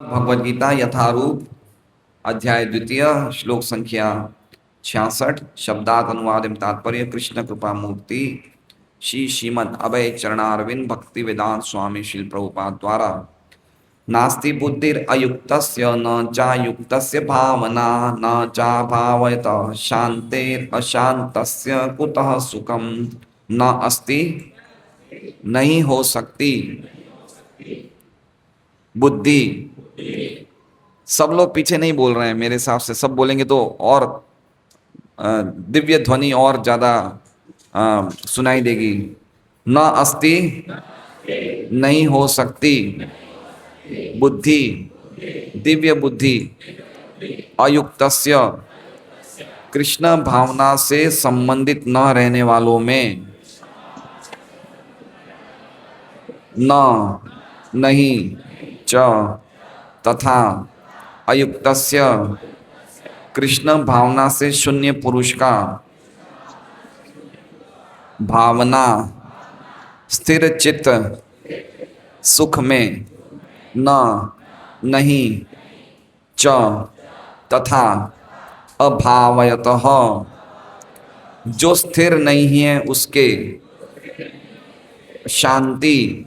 भगवद गीता यथारूप अध्याय द्वितीय श्लोक संख्या 66 शब्दार्थ अनुवाद तात्पर्य कृष्ण कृपा मूर्ति श्री श्रीमद अभय चरणारविंद भक्ति वेदांत स्वामी श्री प्रभुपाद द्वारा नास्ति बुद्धिर अयुक्तस्य न चायुक्तस्य भावना न चा भावयत शांतेर अशांतस्य कुतः सुखम न अस्ति नहीं हो सकती बुद्धि। सब लोग पीछे नहीं बोल रहे हैं, मेरे हिसाब से सब बोलेंगे तो और दिव्य ध्वनि और ज्यादा सुनाई देगी। न अस्ति नहीं हो सकती बुद्धि, दिव्य बुद्धि अयुक्तस्य कृष्ण भावना से संबंधित न रहने वालों में, न नहीं च तथा अयुक्तस्य कृष्ण भावना से शून्य पुरुष का भावना स्थिर चित्त सुख में न नहीं च तथा अभावयतः जो स्थिर नहीं है उसके शांति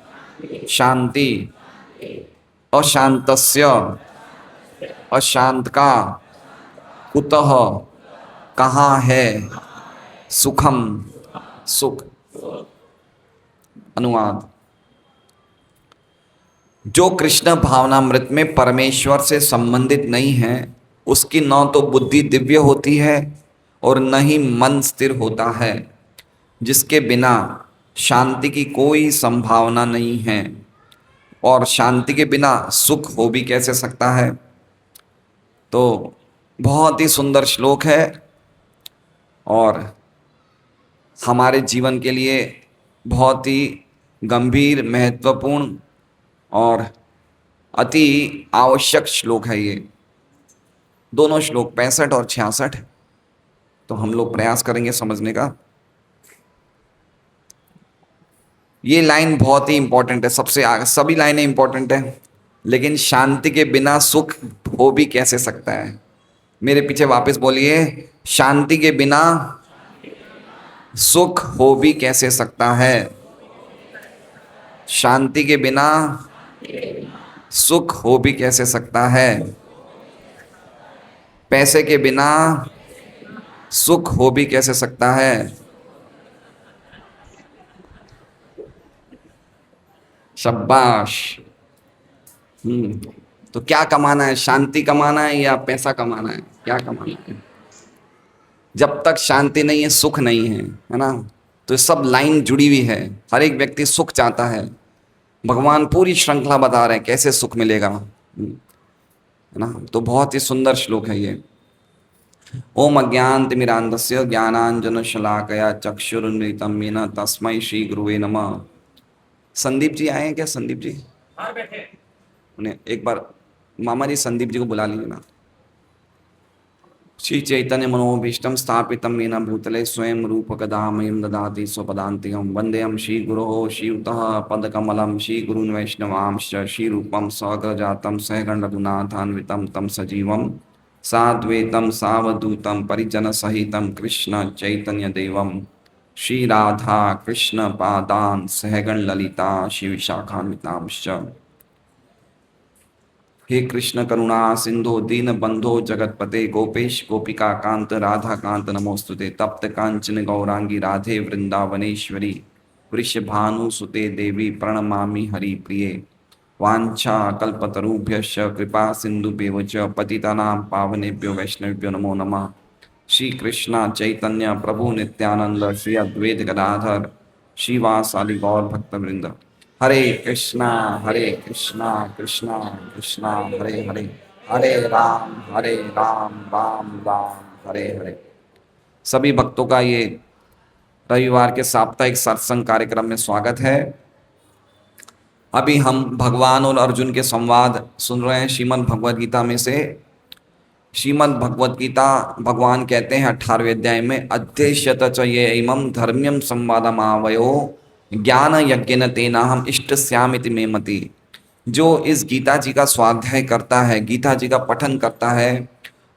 शांति अशांतस्य अशांत का कुतः कहाँ है सुखम सुख। अनुवाद। जो कृष्ण भावनामृत में परमेश्वर से संबंधित नहीं है उसकी न तो बुद्धि दिव्य होती है और न ही मन स्थिर होता है, जिसके बिना शांति की कोई संभावना नहीं है। और शांति के बिना सुख हो भी कैसे सकता है। तो बहुत ही सुंदर श्लोक है और हमारे जीवन के लिए बहुत ही गंभीर, महत्वपूर्ण और अति आवश्यक श्लोक है ये। दोनों श्लोक 65 और 66। तो हम लोग प्रयास करेंगे समझने का। ये लाइन बहुत ही इंपॉर्टेंट है, सबसे आगे सभी लाइनें इंपॉर्टेंट है, लेकिन शांति के बिना सुख हो भी कैसे सकता है। मेरे पीछे वापस बोलिए, शांति के बिना सुख हो भी कैसे सकता है। शांति के बिना सुख हो भी कैसे सकता है। पैसे के बिना सुख हो भी कैसे सकता है। शाबाश। तो क्या कमाना है, शांति कमाना है या पैसा कमाना है, क्या कमाना है। जब तक शांति नहीं है सुख नहीं है ना। तो सब लाइन जुड़ी हुई है। हर एक व्यक्ति सुख चाहता है। भगवान पूरी श्रृंखला बता रहे हैं कैसे सुख मिलेगा, है ना। तो बहुत ही सुंदर श्लोक है ये। ओम अज्ञानतिमिरान्धस्य ज्ञानांजनशलाकया चक्षुरुन्मिलितं येन तस्मै श्री गुरुवे नमः। संदीप जी आए हैं क्या? संदीप जी बैठे उन्हें एक बार मामा जी संदीप जी को बुला लीजिए ना। श्री चैतन्य मनोभीष्टं स्थापितं येन भूतले स्वयं रूप कदामयं ददाति स्वपदान्तिकं वन्देहं श्रीगुरोः श्रीयुतः पदकमलं श्रीगुरून् वैष्णवांश्च श्रीरूपं स्वग्रजातं सहगणरघुनाथान्वितं तं सजीवं साद्वैतं सावधूतं परिजनसहितं कृष्ण चैतन्यदेवं श्री राधा कृष्ण पादान सहगण ललिता शिव शाखान्वितांश्च। हे कृष्ण करुणा सिंधु दीन बंधो जगतपते गोपेश गोपिका कांत राधा कांत नमोस्तुते। तप्त कांचन गौरांगी राधे वृंदावनेश्वरी वृषभानुसुते देवी प्रणमामि हरिप्रिये। वाञ्छा कल्पतरुभ्यश्च कृपा सिन्धुभ्येव च पतितानां पावनेभ्यो वैष्णवेभ्यो नमो नमः। श्री कृष्ण चैतन्य प्रभु नित्यानंद श्री अद्वैत गदाधर श्रीवासादि गौर भक्तवृंद। हरे कृष्णा कृष्णा कृष्णा हरे हरे, हरे राम राम राम हरे हरे। सभी भक्तों का ये रविवार के साप्ताहिक सत्संग कार्यक्रम में स्वागत है। अभी हम भगवान और अर्जुन के संवाद सुन रहे हैं श्रीमद् भगवद गीता में से। श्रीमद् भगवद गीता भगवान कहते हैं 18वें अध्याय में अध्येष्यत च ये इमं धर्म्यम संवादमावयो ज्ञान यज्ञेन तेनाहम इष्टस्यामिति मे मति। जो इस गीता जी का स्वाध्याय करता है, गीता जी का पठन करता है,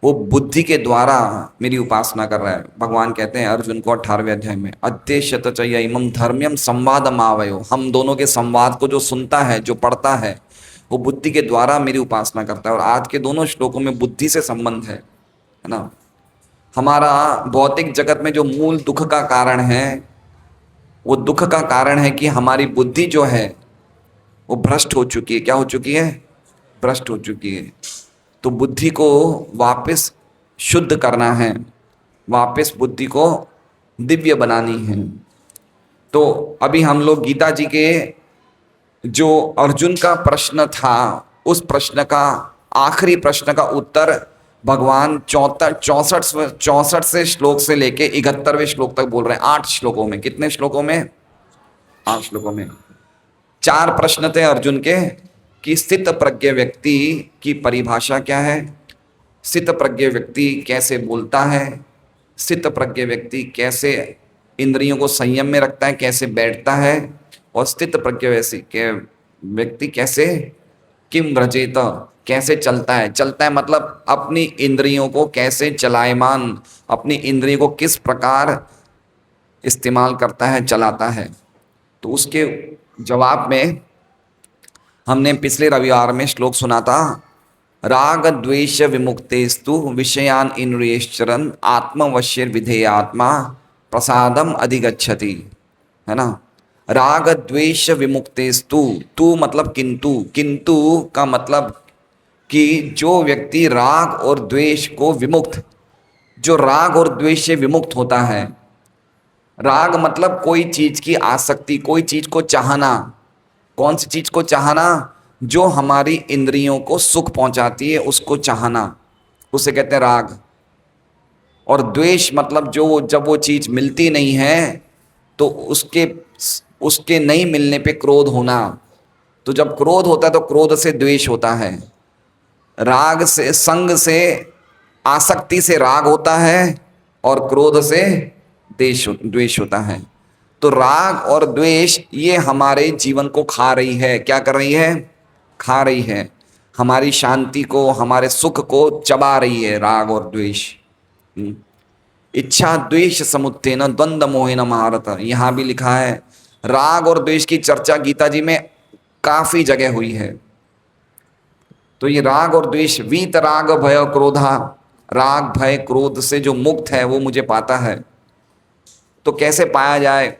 वो बुद्धि के द्वारा मेरी उपासना कर रहा है। भगवान कहते हैं अर्जुन को 18वें अध्याय में, अध्यक्षत च इमं धर्म्यम संवादम आवयो, हम दोनों के संवाद को जो सुनता है, जो पढ़ता है, वो बुद्धि के द्वारा मेरी उपासना करता है। और आज के दोनों श्लोकों में बुद्धि से संबंध है ना। हमारा भौतिक जगत में जो मूल दुख का कारण है, वो दुख का कारण है कि हमारी बुद्धि जो है वो भ्रष्ट हो चुकी है। क्या हो चुकी है? भ्रष्ट हो चुकी है। तो बुद्धि को वापस शुद्ध करना है, वापस बुद्धि को दिव्य बनानी है। तो अभी हम लोग गीता जी के जो अर्जुन का प्रश्न था, उस प्रश्न का आखिरी प्रश्न का उत्तर भगवान 64 से श्लोक से लेके 71वें श्लोक तक बोल रहे हैं। 8 श्लोकों में। कितने श्लोकों में? 8 श्लोकों में 4 प्रश्न थे अर्जुन के कि स्थित प्रज्ञ व्यक्ति की परिभाषा क्या है, स्थित प्रज्ञ व्यक्ति कैसे बोलता है, स्थित प्रज्ञ व्यक्ति कैसे इंद्रियों को संयम में रखता है, कैसे बैठता है, और स्थित प्रज्ञ व्यक्ति कैसे किम व्रजेत, कैसे चलता है। चलता है मतलब अपनी इंद्रियों को कैसे चलायमान, अपनी इंद्रियों को किस प्रकार इस्तेमाल करता है, चलाता है। तो उसके जवाब में हमने पिछले रविवार में श्लोक सुना था, राग द्वेष विमुक्तेस्तु विषयान इंद्रियश्चरन् आत्मवश्य विधेयात्मा प्रसादम अधिगच्छति, है ना। राग द्वेष विमुक्तेस्तु, तू मतलब किंतु, किंतु का मतलब कि जो व्यक्ति राग और द्वेष को विमुक्त, जो राग और द्वेष से विमुक्त होता है। राग मतलब कोई चीज की आसक्ति, कोई चीज को चाहना। कौन सी चीज को चाहना? जो हमारी इंद्रियों को सुख पहुंचाती है, उसको चाहना, उसे कहते हैं राग। और द्वेष मतलब जो जब वो चीज मिलती नहीं है तो उसके नहीं मिलने पे क्रोध होना। तो जब क्रोध होता है तो क्रोध से द्वेष होता है। राग से, संग से, आसक्ति से राग होता है, और क्रोध से द्वेष होता है। तो राग और द्वेष ये हमारे जीवन को खा रही है। क्या कर रही है? खा रही है। हमारी शांति को, हमारे सुख को चबा रही है राग और द्वेष। इच्छा द्वेष समुत्थेन द्वंद्व मोहेन महारथ, यहाँ भी लिखा है। राग और द्वेष की चर्चा गीता जी में काफी जगह हुई है। तो ये राग और द्वेष, वीत राग भय क्रोधा, राग भय क्रोध से जो मुक्त है वो मुझे पाता है। तो कैसे पाया जाए?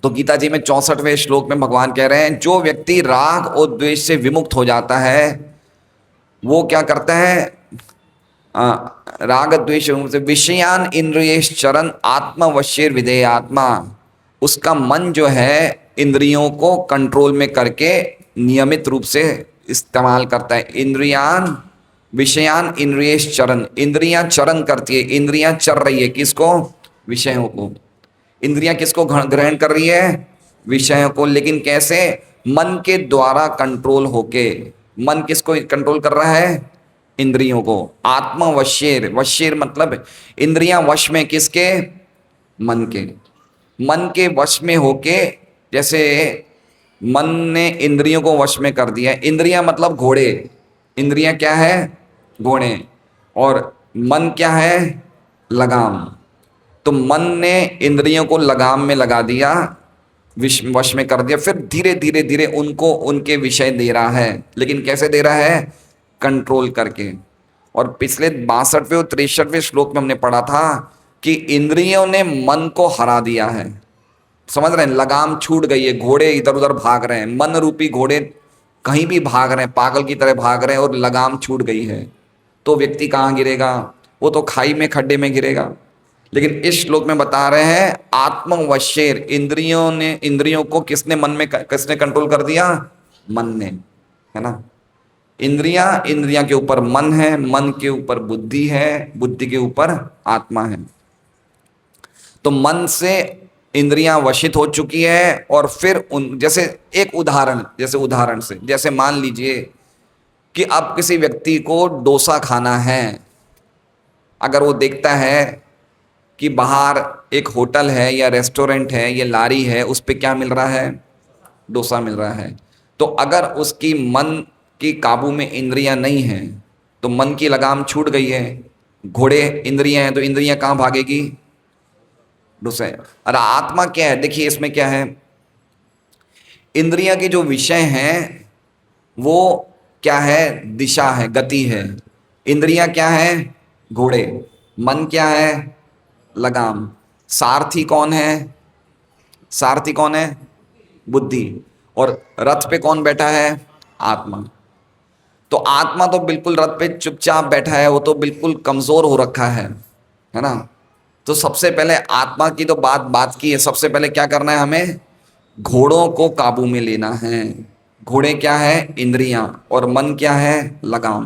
तो गीता जी में 64वें श्लोक में भगवान कह रहे हैं, जो व्यक्ति राग और द्वेष से विमुक्त हो जाता है वो क्या करता है? राग द्वेष से विषयान इंद्रियश्चरन् आत्मवश्य विधेयात्मा, उसका मन जो है इंद्रियों को कंट्रोल में करके नियमित रूप से इस्तेमाल करता है। इंद्रियान विषयान इंद्रियश्चरन्, इंद्रियां चरण करती है, इंद्रियां चर रही है किसको? विषयों को। इंद्रियां किसको ग्रहण कर रही है? विषयों को। लेकिन कैसे? मन के द्वारा कंट्रोल होके। मन किसको कंट्रोल कर रहा है? इंद्रियों को। आत्मवश्येर, वश्येर मतलब इंद्रियां वश में किसके? मन के। मन के वश में होके, जैसे मन ने इंद्रियों को वश में कर दिया। इंद्रियां मतलब घोड़े। इंद्रियां क्या है? घोड़े। और मन क्या है? लगाम। तो मन ने इंद्रियों को लगाम में लगा दिया, वश में कर दिया, फिर धीरे धीरे धीरे उनको उनके विषय दे रहा है। लेकिन कैसे दे रहा है? कंट्रोल करके। और पिछले 62वें और 63वें श्लोक में हमने पढ़ा था कि इंद्रियों ने मन को हरा दिया है। समझ रहे हैं? लगाम छूट गई है, घोड़े इधर उधर भाग रहे हैं, मन रूपी घोड़े कहीं भी भाग रहे हैं, पागल की तरह भाग रहे हैं, और लगाम छूट गई है। तो व्यक्ति कहाँ गिरेगा? वो तो खाई में, खड्डे में गिरेगा। लेकिन इस श्लोक में बता रहे हैं आत्मवश्येर, इंद्रियों को किसने, मन में किसने कंट्रोल कर दिया? मन ने, है ना। इंद्रियां के ऊपर मन है, मन के ऊपर बुद्धि है, बुद्धि के ऊपर आत्मा है। तो मन से इंद्रियां वशित हो चुकी है। और फिर जैसे एक उदाहरण से, जैसे मान लीजिए कि अब किसी व्यक्ति को डोसा खाना है। अगर वो देखता है कि बाहर एक होटल है या रेस्टोरेंट है या लारी है, उस पे क्या मिल रहा है? डोसा मिल रहा है। तो अगर उसकी मन की काबू में इंद्रियां नहीं हैं तो मन की लगाम छूट गई है। घोड़े इंद्रियां हैं तो इंद्रियां कहाँ भागेगी? दूसरे। अरे आत्मा क्या है? देखिए इसमें क्या है, इंद्रिया के जो विषय हैं वो क्या है? दिशा है, गति है। इंद्रियां क्या है? घोड़े। मन क्या है? लगाम। सारथी कौन है? सारथी कौन है? बुद्धि। और रथ पे कौन बैठा है? आत्मा। तो आत्मा तो बिल्कुल रथ पे चुपचाप बैठा है, वो तो बिल्कुल कमजोर हो रखा है ना। तो सबसे पहले आत्मा की तो बात बात की है, सबसे पहले क्या करना है हमें? घोड़ों को काबू में लेना है। घोड़े क्या है? इंद्रियां। और मन क्या है? लगाम,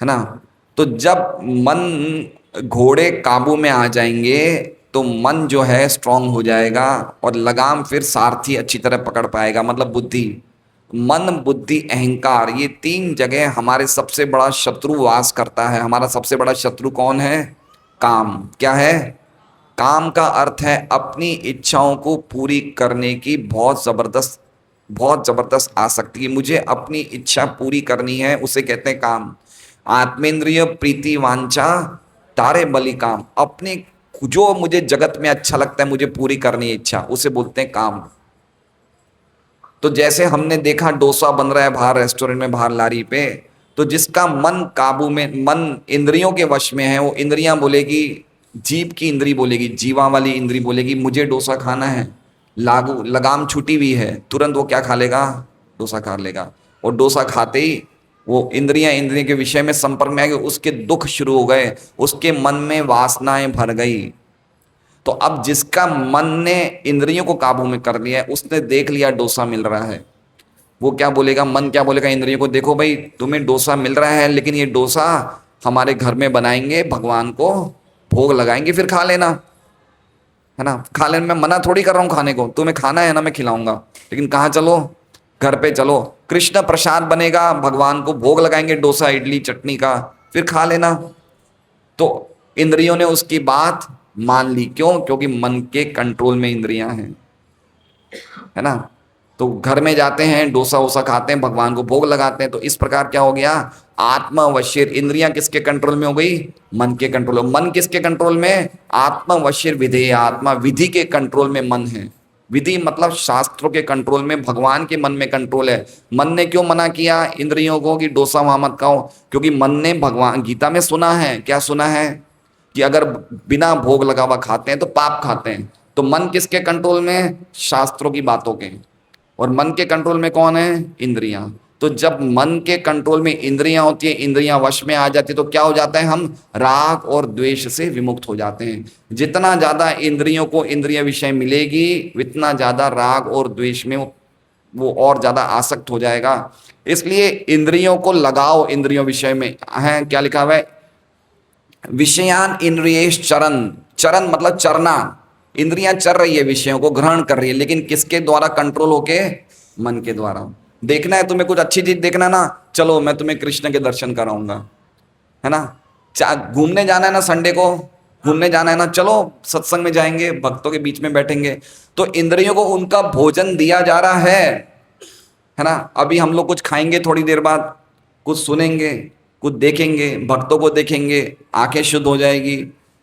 है ना। तो जब मन घोड़े काबू में आ जाएंगे तो मन जो है स्ट्रांग हो जाएगा और लगाम फिर सारथी अच्छी तरह पकड़ पाएगा, मतलब बुद्धि। मन, बुद्धि, अहंकार, ये तीन जगह हमारे सबसे बड़ा शत्रु वास करता है। हमारा सबसे बड़ा शत्रु कौन है? काम। क्या है? काम का अर्थ है अपनी इच्छाओं को पूरी करने की बहुत जबरदस्त आसक्ति। मुझे अपनी इच्छा पूरी करनी है, उसे कहते हैं काम। आत्मेंद्रिय प्रीति वांछा तारे बलि काम। अपने जो मुझे जगत में अच्छा लगता है मुझे पूरी करनी है इच्छा, उसे बोलते हैं काम। तो जैसे हमने देखा डोसा बन रहा है बाहर रेस्टोरेंट में, बाहर लारी पे, तो जिसका मन काबू में, मन इंद्रियों के वश में है, वो इंद्रियां बोलेगी, जीभ की इंद्री बोलेगी, जीवा वाली इंद्री बोलेगी मुझे डोसा खाना है। लागू लगाम छुटी हुई है, तुरंत वो क्या खा लेगा? डोसा खा लेगा। और डोसा खाते ही वो इंद्रियां इंद्रियों के विषय में संपर्क में आ गए, उसके दुख शुरू हो गए, उसके मन में वासनाएं भर गई। तो अब जिसका मन ने इंद्रियों को काबू में कर लिया है, उसने देख लिया डोसा मिल रहा है, वो क्या बोलेगा? मन क्या बोलेगा इंद्रियों को? देखो भाई तुम्हें डोसा मिल रहा है, लेकिन ये डोसा हमारे घर में बनाएंगे, भगवान को भोग लगाएंगे, फिर खा लेना, है ना। खा लेने में मना थोड़ी कर रहा हूँ, खाने को तुम्हें खाना है ना, मैं खिलाऊंगा, लेकिन कहाँ चलो? घर पे चलो, कृष्ण प्रसाद बनेगा, भगवान को भोग लगाएंगे डोसा इडली चटनी का, फिर खा लेना। तो इंद्रियों ने उसकी बात मान ली। क्यों? क्योंकि मन के कंट्रोल में इंद्रियां हैं, है ना। तो घर में जाते हैं, डोसा वोसा खाते हैं, भगवान को भोग लगाते हैं। तो इस प्रकार क्या हो गया? आत्मवशीर। इंद्रियां किसके कंट्रोल में हो गई? मन के कंट्रोल में। मन किसके कंट्रोल में? आत्मवशीर विधेय। आत्मा विधि के कंट्रोल में मन है। विधि मतलब शास्त्रों के कंट्रोल में, भगवान के मन में कंट्रोल है। मन ने क्यों मना किया इंद्रियों को कि डोसा वहां मत खाओ? क्योंकि मन ने भगवान गीता में सुना है, क्या सुना है? कि अगर बिना भोग लगा हुआ खाते हैं तो पाप खाते हैं। तो मन किसके कंट्रोल में? शास्त्रों की बातों के। और मन के कंट्रोल में कौन है? इंद्रियां। तो जब मन के कंट्रोल में इंद्रियां होती है, इंद्रियां वश में आ जाती है, तो क्या हो जाता है? हम राग और द्वेष से विमुक्त हो जाते हैं। जितना ज्यादा इंद्रियों को इंद्रिय विषय मिलेगी, उतना ज्यादा राग और द्वेष में वो और ज्यादा आसक्त हो जाएगा। इसलिए इंद्रियों को लगाओ, इंद्रियों विषय में है क्या लिखा हुआ है? विषयान इंद्रियेश चरण। चरण मतलब चरना। इंद्रियां चर रही है, विषयों को ग्रहण कर रही है, लेकिन किसके द्वारा कंट्रोल होके? मन के द्वारा। देखना है तुम्हें कुछ अच्छी चीज देखना ना, चलो मैं तुम्हें कृष्ण के दर्शन कराऊंगा, है ना। घूमने जाना है ना, संडे को घूमने जाना है ना, चलो सत्संग में जाएंगे, भक्तों के बीच में बैठेंगे। तो इंद्रियों को उनका भोजन दिया जा रहा है ना। अभी हम लोग कुछ खाएंगे, थोड़ी देर बाद कुछ सुनेंगे, कुछ देखेंगे, भक्तों को देखेंगे, आंखें शुद्ध हो जाएगी,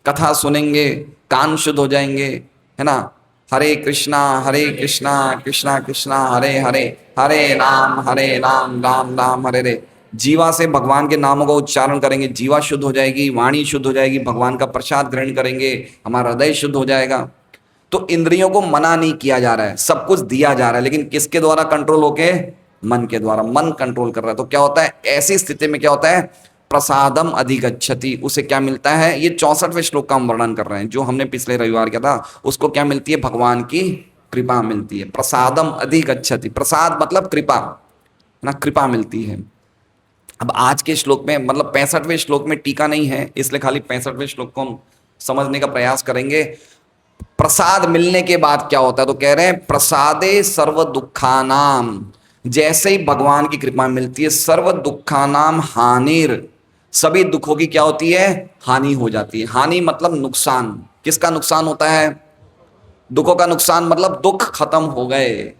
कथा सुनेंगे, कान शुद्ध हो जाएंगे, है ना। हरे कृष्णा कृष्णा कृष्णा हरे हरे, हरे राम राम हरे हरे। जीवा से भगवान के नामों का उच्चारण करेंगे, जीवा शुद्ध हो जाएगी, वाणी शुद्ध हो जाएगी, भगवान का प्रसाद ग्रहण करेंगे, हमारा हृदय शुद्ध हो जाएगा। तो इंद्रियों को मना नहीं किया जा रहा है, सब कुछ दिया जा रहा है, लेकिन किसके द्वारा कंट्रोल होके? मन के द्वारा। मन कंट्रोल कर रहा है। तो क्या होता है ऐसी स्थिति में? क्या होता है? प्रसादम अधिगच्छति। उसे क्या मिलता है? ये 64वें श्लोक का हम वर्णन कर रहे हैं, जो हमने पिछले रविवार किया था। उसको क्या मिलती है? भगवान की कृपा मिलती है। प्रसादम अधिगच्छति। प्रसाद मतलब कृपा, है ना, कृपा मिलती है। अब आज के श्लोक में, मतलब 65वें श्लोक में टीका नहीं है, इसलिए खाली 65वें श्लोक को हम समझने का प्रयास करेंगे। प्रसाद मिलने के बाद क्या होता है? तो कह रहे हैं प्रसादे सर्व दुखानाम। जैसे ही भगवान की कृपा मिलती है, सर्व दुखानाम हानिर। सभी दुखों की क्या होती है? हानि हो जाती है। हानि मतलब नुकसान। किसका नुकसान होता है? दुखों का नुकसान मतलब दुख खत्म हो गए।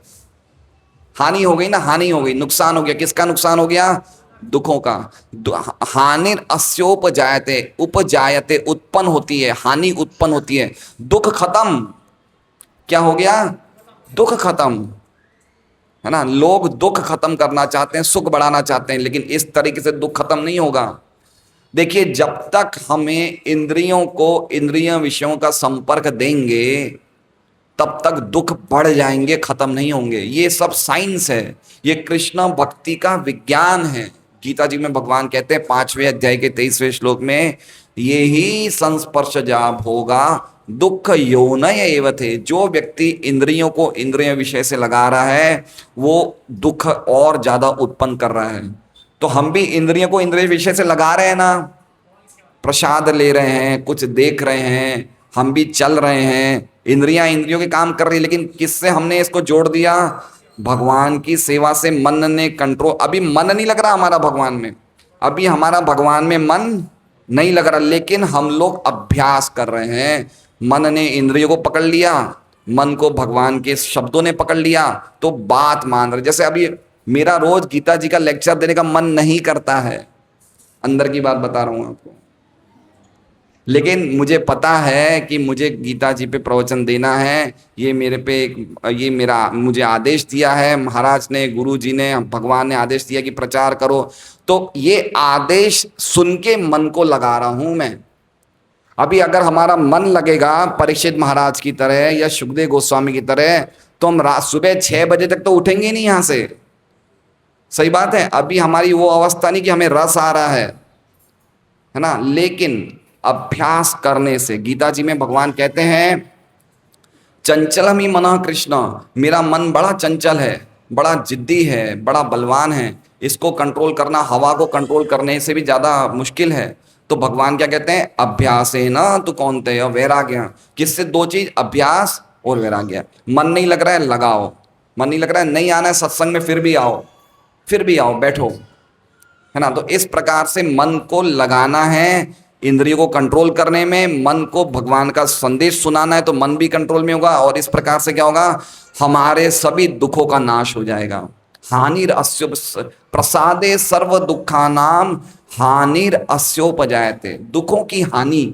हानि हो गई ना, हानि हो गई, नुकसान हो गया। किसका नुकसान हो गया? दुखों का। हानिर अस्योपजायते, उपजायते उत्पन्न होती है, हानि उत्पन्न होती है। दुख खत्म, क्या हो गया? दुख खत्म, है ना। लोग दुख खत्म करना चाहते हैं, सुख बढ़ाना चाहते हैं, लेकिन इस तरीके से दुख खत्म नहीं होगा। देखिए, जब तक हमें इंद्रियों को इंद्रिय विषयों का संपर्क देंगे तब तक दुख बढ़ जाएंगे, खत्म नहीं होंगे। ये सब साइंस है, ये कृष्ण भक्ति का विज्ञान है। गीता जी में भगवान कहते हैं 5वें अध्याय के 23वें श्लोक में, ये ही संस्पर्श जा भोगा दुख योनय एव थे। जो व्यक्ति इंद्रियों को इंद्रिय विषय से लगा रहा है वो दुख और ज्यादा उत्पन्न कर रहा है। तो हम भी इंद्रियों को इंद्रिय विषय से लगा रहे हैं ना, प्रसाद ले रहे हैं, कुछ देख रहे हैं, हम भी चल रहे हैं, इंद्रियां इंद्रियों के काम कर रही है, लेकिन किससे हमने इसको जोड़ दिया? भगवान की सेवा से मन ने कंट्रोल। अभी मन नहीं लग रहा हमारा भगवान में, अभी हमारा भगवान में मन नहीं लग रहा, लेकिन हम लोग अभ्यास कर रहे हैं। मन ने इंद्रियों को पकड़ लिया, मन को भगवान के शब्दों ने पकड़ लिया, तो बात मान रहे। जैसे अभी मेरा रोज गीता जी का लेक्चर देने का मन नहीं करता है, अंदर की बात बता रहा हूं आपको, लेकिन मुझे पता है कि मुझे गीता जी पे प्रवचन देना है। ये मेरे पे ये मेरा मुझे आदेश दिया है महाराज ने, गुरु जी ने, भगवान ने आदेश दिया कि प्रचार करो। तो ये आदेश सुन के मन को लगा रहा हूं मैं। अभी अगर हमारा मन लगेगा परीक्षित महाराज की तरह या सुखदेव गोस्वामी की तरह, तो हम रात सुबह 6 बजे तक तो उठेंगे नहीं यहां से। सही बात है, अभी हमारी वो अवस्था नहीं कि हमें रस आ रहा है ना। लेकिन अभ्यास करने से, गीता जी में भगवान कहते हैं चंचलम ही मनः कृष्ण, मेरा मन बड़ा चंचल है, बड़ा जिद्दी है, बड़ा बलवान है, इसको कंट्रोल करना हवा को कंट्रोल करने से भी ज्यादा मुश्किल है। तो भगवान क्या कहते हैं? अभ्यास है ना तो कौनते वैराग्य। किससे? 2 चीज, अभ्यास और वैराग्य। मन नहीं लग रहा है, लगाओ। मन नहीं लग रहा है, नहीं आना है सत्संग में, फिर भी आओ, फिर भी आओ, बैठो, है ना। तो इस प्रकार से मन को लगाना है इंद्रियों को कंट्रोल करने में, मन को भगवान का संदेश सुनाना है, तो मन भी कंट्रोल में होगा। और इस प्रकार से क्या होगा? हमारे सभी दुखों का नाश हो जाएगा। हानिर अस्यो प्रसादे सर्व दुखानाम हानिर अस्योपजायते, दुखों की हानि।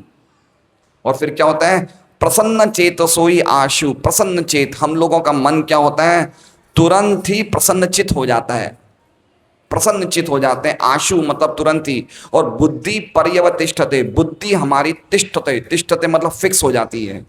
और फिर क्या होता है? प्रसन्न चेतसोई आशु, प्रसन्न चेत, हम लोगों का मन क्या होता है? तुरंत ही प्रसन्नचित हो जाता है, प्रसन्नचित हो जाते हैं। आशु मतलब तुरंत ही। और बुद्धि पर्यवतिष्ठते, बुद्धि हमारी तिष्ठते, तिष्ठते मतलब फिक्स हो जाती है।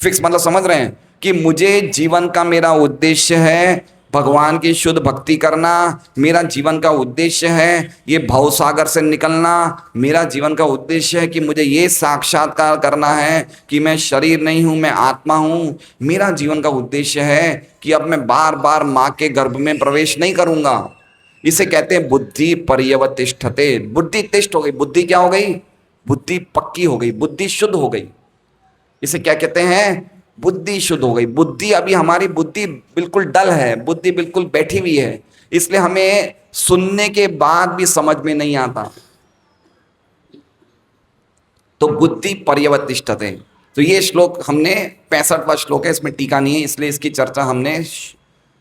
फिक्स मतलब समझ रहे हैं कि मुझे जीवन का मेरा उद्देश्य है भगवान की शुद्ध भक्ति करना, मेरा जीवन का उद्देश्य है ये भवसागर से निकलना, मेरा जीवन का उद्देश्य है कि मुझे ये साक्षात्कार करना है कि मैं शरीर नहीं हूं, मैं आत्मा हूं। मेरा जीवन का उद्देश्य है कि अब मैं बार बार माँ के गर्भ में प्रवेश नहीं करूंगा। इसे कहते हैं बुद्धि पर्यवतिष्ठते, बुद्धि तिष्ठ हो गई। बुद्धि क्या हो गई? बुद्धि पक्की हो गई, बुद्धि शुद्ध हो गई। इसे क्या कहते हैं? बुद्धि शुद्ध हो गई। बुद्धि, अभी हमारी बुद्धि बिल्कुल डल है, बुद्धि बिल्कुल बैठी हुई है, इसलिए हमें सुनने के बाद भी समझ में नहीं आता। तो बुद्धि पर्यवतिष्ठते। तो ये श्लोक हमने 65वां श्लोक है, इसमें टीका नहीं है, इसलिए इसकी चर्चा हमने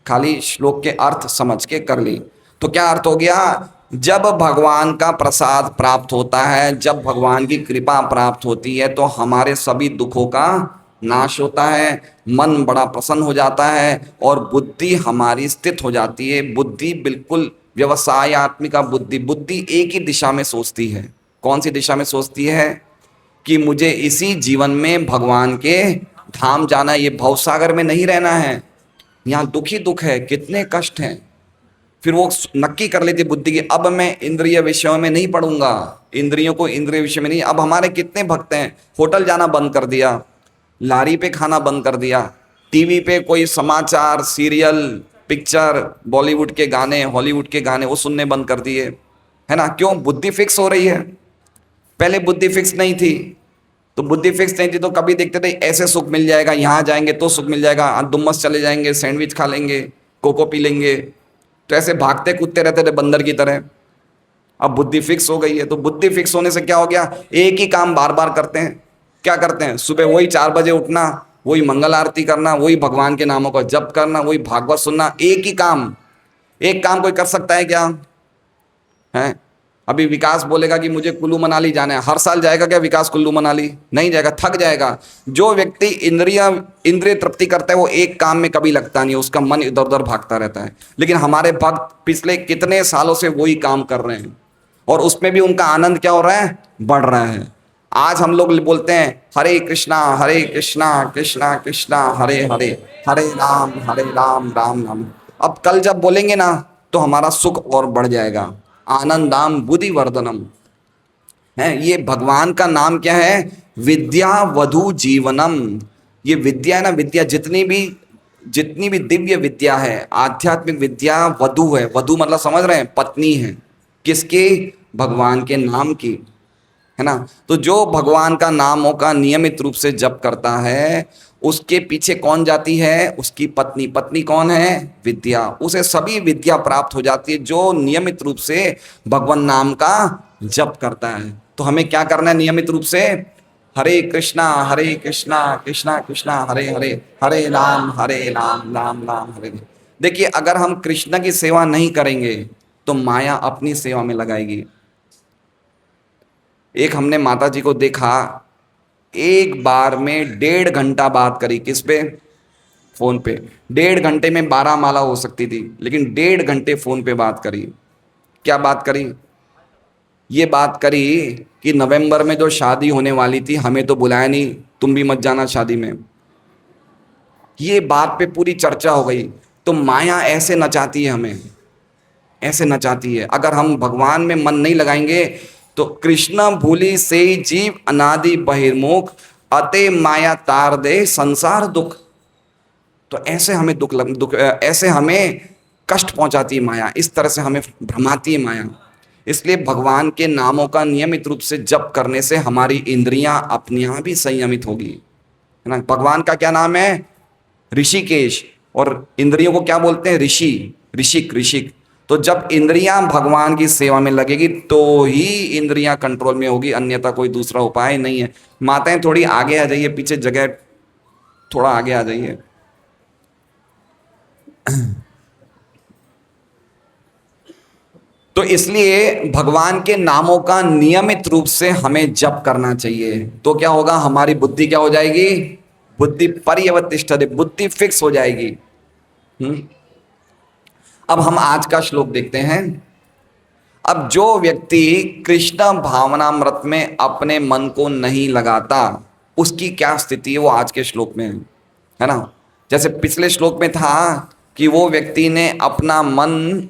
खाली श्लोक के अर्थ समझ के कर ली। तो क्या अर्थ हो गया? जब भगवान का प्रसाद प्राप्त होता है, जब भगवान की कृपा प्राप्त होती है, तो हमारे सभी दुखों का नाश होता है, मन बड़ा प्रसन्न हो जाता है और बुद्धि हमारी स्थित हो जाती है। बुद्धि बिल्कुल व्यवसायत्मिका बुद्धि, बुद्धि एक ही दिशा में सोचती है। कौन सी दिशा में सोचती है? कि मुझे इसी जीवन में भगवान के धाम जाना है, ये भवसागर में नहीं रहना है, यहाँ दुख ही दुख है, कितने कष्ट हैं। फिर वो नक्की कर लेती बुद्धि की, अब मैं इंद्रिय विषयों में नहीं पढ़ूंगा, इंद्रियों को इंद्रिय विषय में नहीं। अब हमारे कितने भक्त हैं, होटल जाना बंद कर दिया, लारी पे खाना बंद कर दिया, टीवी पे कोई समाचार, सीरियल, पिक्चर, बॉलीवुड के गाने, हॉलीवुड के गाने वो सुनने बंद कर दिए, है ना। क्यों? बुद्धि फिक्स हो रही है। पहले बुद्धि फिक्स नहीं थी, तो बुद्धि फिक्स नहीं थी तो कभी देखते थे ऐसे सुख मिल जाएगा, यहाँ जाएंगे तो सुख मिल जाएगा, डुम्मस चले जाएंगे, सैंडविच खा लेंगे, कोको पी लेंगे, तो ऐसे भागते कूदते रहते थे बंदर की तरह। अब बुद्धि फिक्स हो गई है, तो बुद्धि फिक्स होने से क्या हो गया? एक ही काम बार बार करते हैं। क्या करते हैं? सुबह वही 4 बजे उठना, वही मंगल आरती करना, वही भगवान के नामों का जप करना, वही भागवत सुनना, एक ही काम। एक काम कोई कर सकता है क्या? है? अभी विकास बोलेगा कि मुझे कुल्लू मनाली जाना है, हर साल जाएगा क्या विकास कुल्लू मनाली? नहीं जाएगा, थक जाएगा। जो व्यक्ति इंद्रिय तृप्ति करता है वो एक काम में कभी लगता नहीं, उसका मन इधर उधर भागता रहता है। लेकिन हमारे भक्त पिछले कितने सालों से वही काम कर रहे हैं और उसमें भी उनका आनंद क्या हो रहा है? बढ़ रहा है। आज हम लोग बोलते हैं हरे कृष्णा कृष्णा कृष्णा हरे हरे, हरे राम राम राम। अब कल जब बोलेंगे ना तो हमारा सुख और बढ़ जाएगा। आनंदाम बुद्धि वर्धनम है, ये भगवान का नाम क्या है? विद्या वधु जीवनम। ये विद्या है ना, विद्या जितनी भी दिव्य विद्या है, आध्यात्मिक विद्या वधु है। वधु मतलब समझ रहे हैं? पत्नी है। किसकी? भगवान के नाम की, है ना। तो जो भगवान का नामों का नियमित रूप से जप करता है उसके पीछे कौन जाती है? उसकी पत्नी। पत्नी कौन है? विद्या। उसे सभी विद्या प्राप्त हो जाती है जो नियमित रूप से भगवान नाम का जप करता है। तो हमें क्या करना है नियमित रूप से? हरे कृष्णा कृष्णा कृष्णा हरे हरे, हरे राम राम राम हरे हरे। देखिए, अगर हम कृष्ण की सेवा नहीं करेंगे तो माया अपनी सेवा में लगाएगी। एक हमने माता जी को देखा, एक बार में 1.5 घंटा बात करी। किस पे? फोन पे। 1.5 घंटे में 12 माला हो सकती थी, लेकिन 1.5 घंटे फोन पे बात करी। क्या बात करी? ये बात करी कि नवंबर में जो शादी होने वाली थी हमें तो बुलाया नहीं, तुम भी मत जाना शादी में। ये बात पे पूरी चर्चा हो गई। तो माया ऐसे नचाती है हमें, ऐसे नचाती है। अगर हम भगवान में मन नहीं लगाएंगे तो कृष्ण भूली से जीव अनादि बहिर्मुख, अते माया तार दे संसार दुख। तो ऐसे हमें ऐसे हमें कष्ट पहुंचाती है माया, इस तरह से हमें भ्रमाती है माया। इसलिए भगवान के नामों का नियमित रूप से जप करने से हमारी इंद्रियां अपने आप ही संयमित होगी, है ना। भगवान का क्या नाम है? ऋषिकेश। और इंद्रियों को क्या बोलते हैं? ऋषिक। तो जब इंद्रियां भगवान की सेवा में लगेगी तो ही इंद्रियां कंट्रोल में होगी, अन्यथा कोई दूसरा उपाय नहीं है। माताएं थोड़ी आगे आ जाइए, पीछे जगह थोड़ा आगे आ जाइए। तो इसलिए भगवान के नामों का नियमित रूप से हमें जप करना चाहिए। तो क्या होगा? हमारी बुद्धि क्या हो जाएगी? बुद्धि पर्यवतिष्ठते, बुद्धि फिक्स हो जाएगी। अब हम आज का श्लोक देखते हैं। अब जो व्यक्ति कृष्ण भावनामृत में अपने मन को नहीं लगाता उसकी क्या स्थिति है, वो आज के श्लोक में है ना। जैसे पिछले श्लोक में था कि वो व्यक्ति ने अपना मन